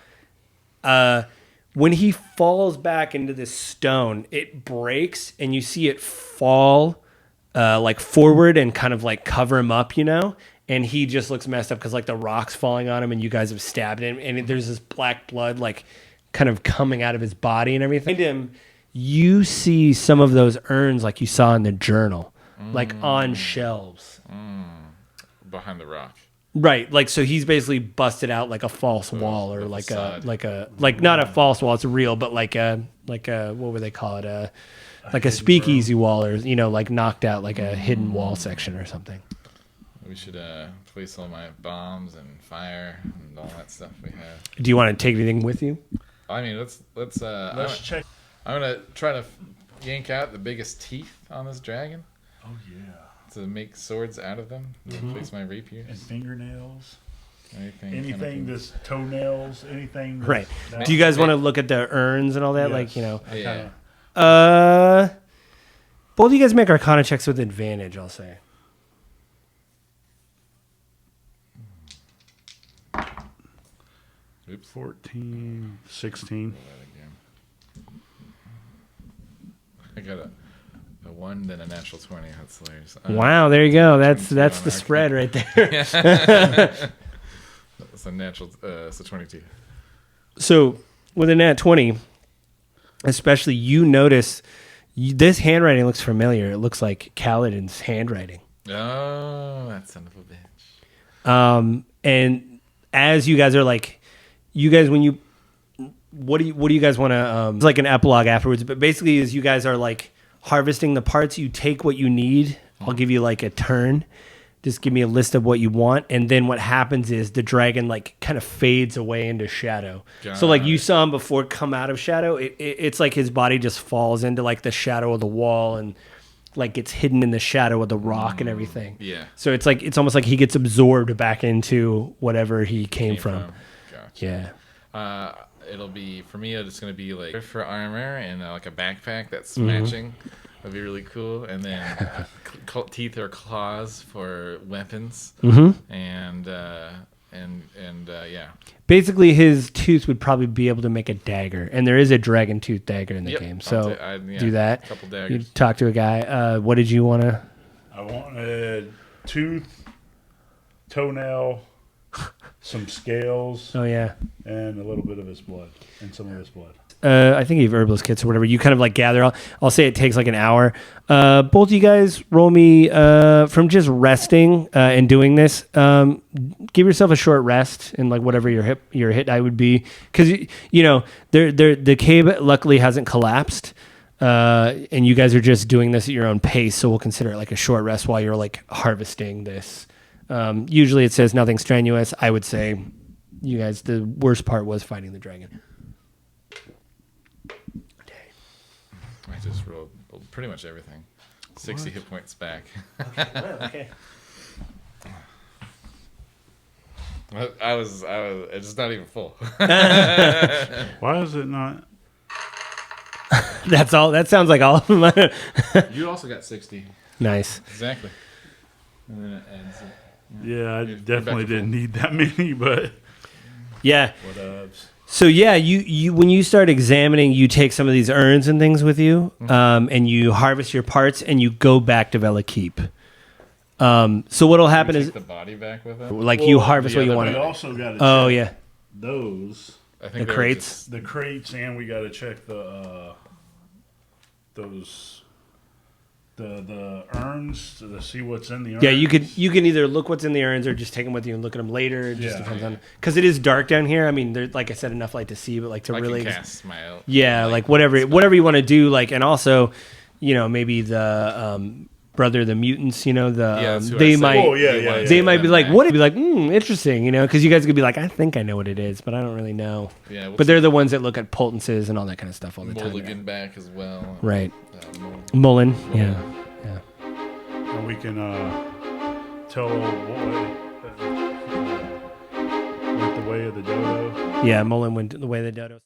when he falls back into this stone, it breaks and you see it fall like forward and kind of like cover him up, and he just looks messed up because like the rock's falling on him and you guys have stabbed him and there's this black blood like kind of coming out of his body and everything. Behind him, you see some of those urns like you saw in the journal, like on shelves. Behind the rock. Right, like so he's basically busted out like a false wall or like not a false wall, it's real, but like a what would they call it? Like a speakeasy wall, or like knocked out like a hidden wall section or something. We should place all my bombs and fire and all that stuff we have. Do you want to take anything with you? I mean, let's Check. I'm gonna try to yank out the biggest teeth on this dragon Oh yeah. to make swords out of them. Place my rapiers. And fingernails. Anything. Just toenails. Anything. Right. Do you guys want to look at the urns and all that? Yes. Like Yeah. Both of you guys make Arcana checks with advantage, I'll say. Oops. 14, 16. I got a 1, then a natural 20. That's hilarious. Wow, there you go. That's 22 the on spread right there. That's a natural. It's a 22. So with a nat 20, especially you notice this handwriting looks familiar. It looks like Kaladin's handwriting. Oh, that son of a bitch. And as you guys are like, what do you guys want to? It's like an epilogue afterwards, but basically, as you guys are like harvesting the parts, you take what you need. I'll give you like a turn. Just give me a list of what you want, and then what happens is the dragon like kind of fades away into shadow. So like you saw him before come out of shadow. It's like his body just falls into like the shadow of the wall and like gets hidden in the shadow of the rock and everything. Yeah. So it's almost like he gets absorbed back into whatever he came from. Gotcha. Yeah. It'll be for me. It's gonna be like for armor and like a backpack that's matching. That'd be really cool. And then teeth or claws for weapons. And yeah. Basically, his tooth would probably be able to make a dagger, and there is a dragon tooth dagger in the game. So do that. A couple You daggers. talk to a guy. What did you want to? I wanted tooth, toenail, some scales, Oh yeah. and a little bit of his blood, and some of his blood. I think you have herbalist kits or whatever. You kind of like gather. I'll say it takes like an hour. Both you guys roll me from just resting and doing this. Give yourself a short rest and like whatever your hit die would be, because the cave luckily hasn't collapsed, and you guys are just doing this at your own pace. So we'll consider it like a short rest while you're like harvesting this. Usually it says nothing strenuous. I would say you guys, the worst part was fighting the dragon. I just rolled pretty much everything. 60 hit points back. Okay. I was. It's not even full. Why is it not? That's all. That sounds like all of them. You also got 60. Nice. Exactly. And then it ends. Yeah, I You're definitely back to didn't need that many, but Yeah. whatevs. So yeah, you when you start examining, you take some of these urns and things with you, and you harvest your parts, and you go back to Velakeep. So what'll happen is the body back with it. like you harvest the what you other want. We way. also got to Oh check yeah, those, I think the they were crates. just- the crates, and we got to check the urns to see what's in the urns. Yeah, you can either look what's in the urns or just take them with you and look at them later. It just Yeah. depends on, because it is dark down here. I mean, there's like I said, enough light to see, but like to I really, can cast my yeah, light like whatever spell. you want to do, like, and also, maybe the brother, the mutants, that's who I they said. might, Oh, yeah. they might be them like, back. what? Be like, interesting, because you guys could be like, I think I know what it is, but I don't really know. Yeah, we'll But they're the ones that look at potences and all that kind of stuff all the time. Mulligan back as well. Right. Mulligan. Mullen. Yeah. And we can tell what went the way of the dodo. Yeah. Mullen went the way of the dodo.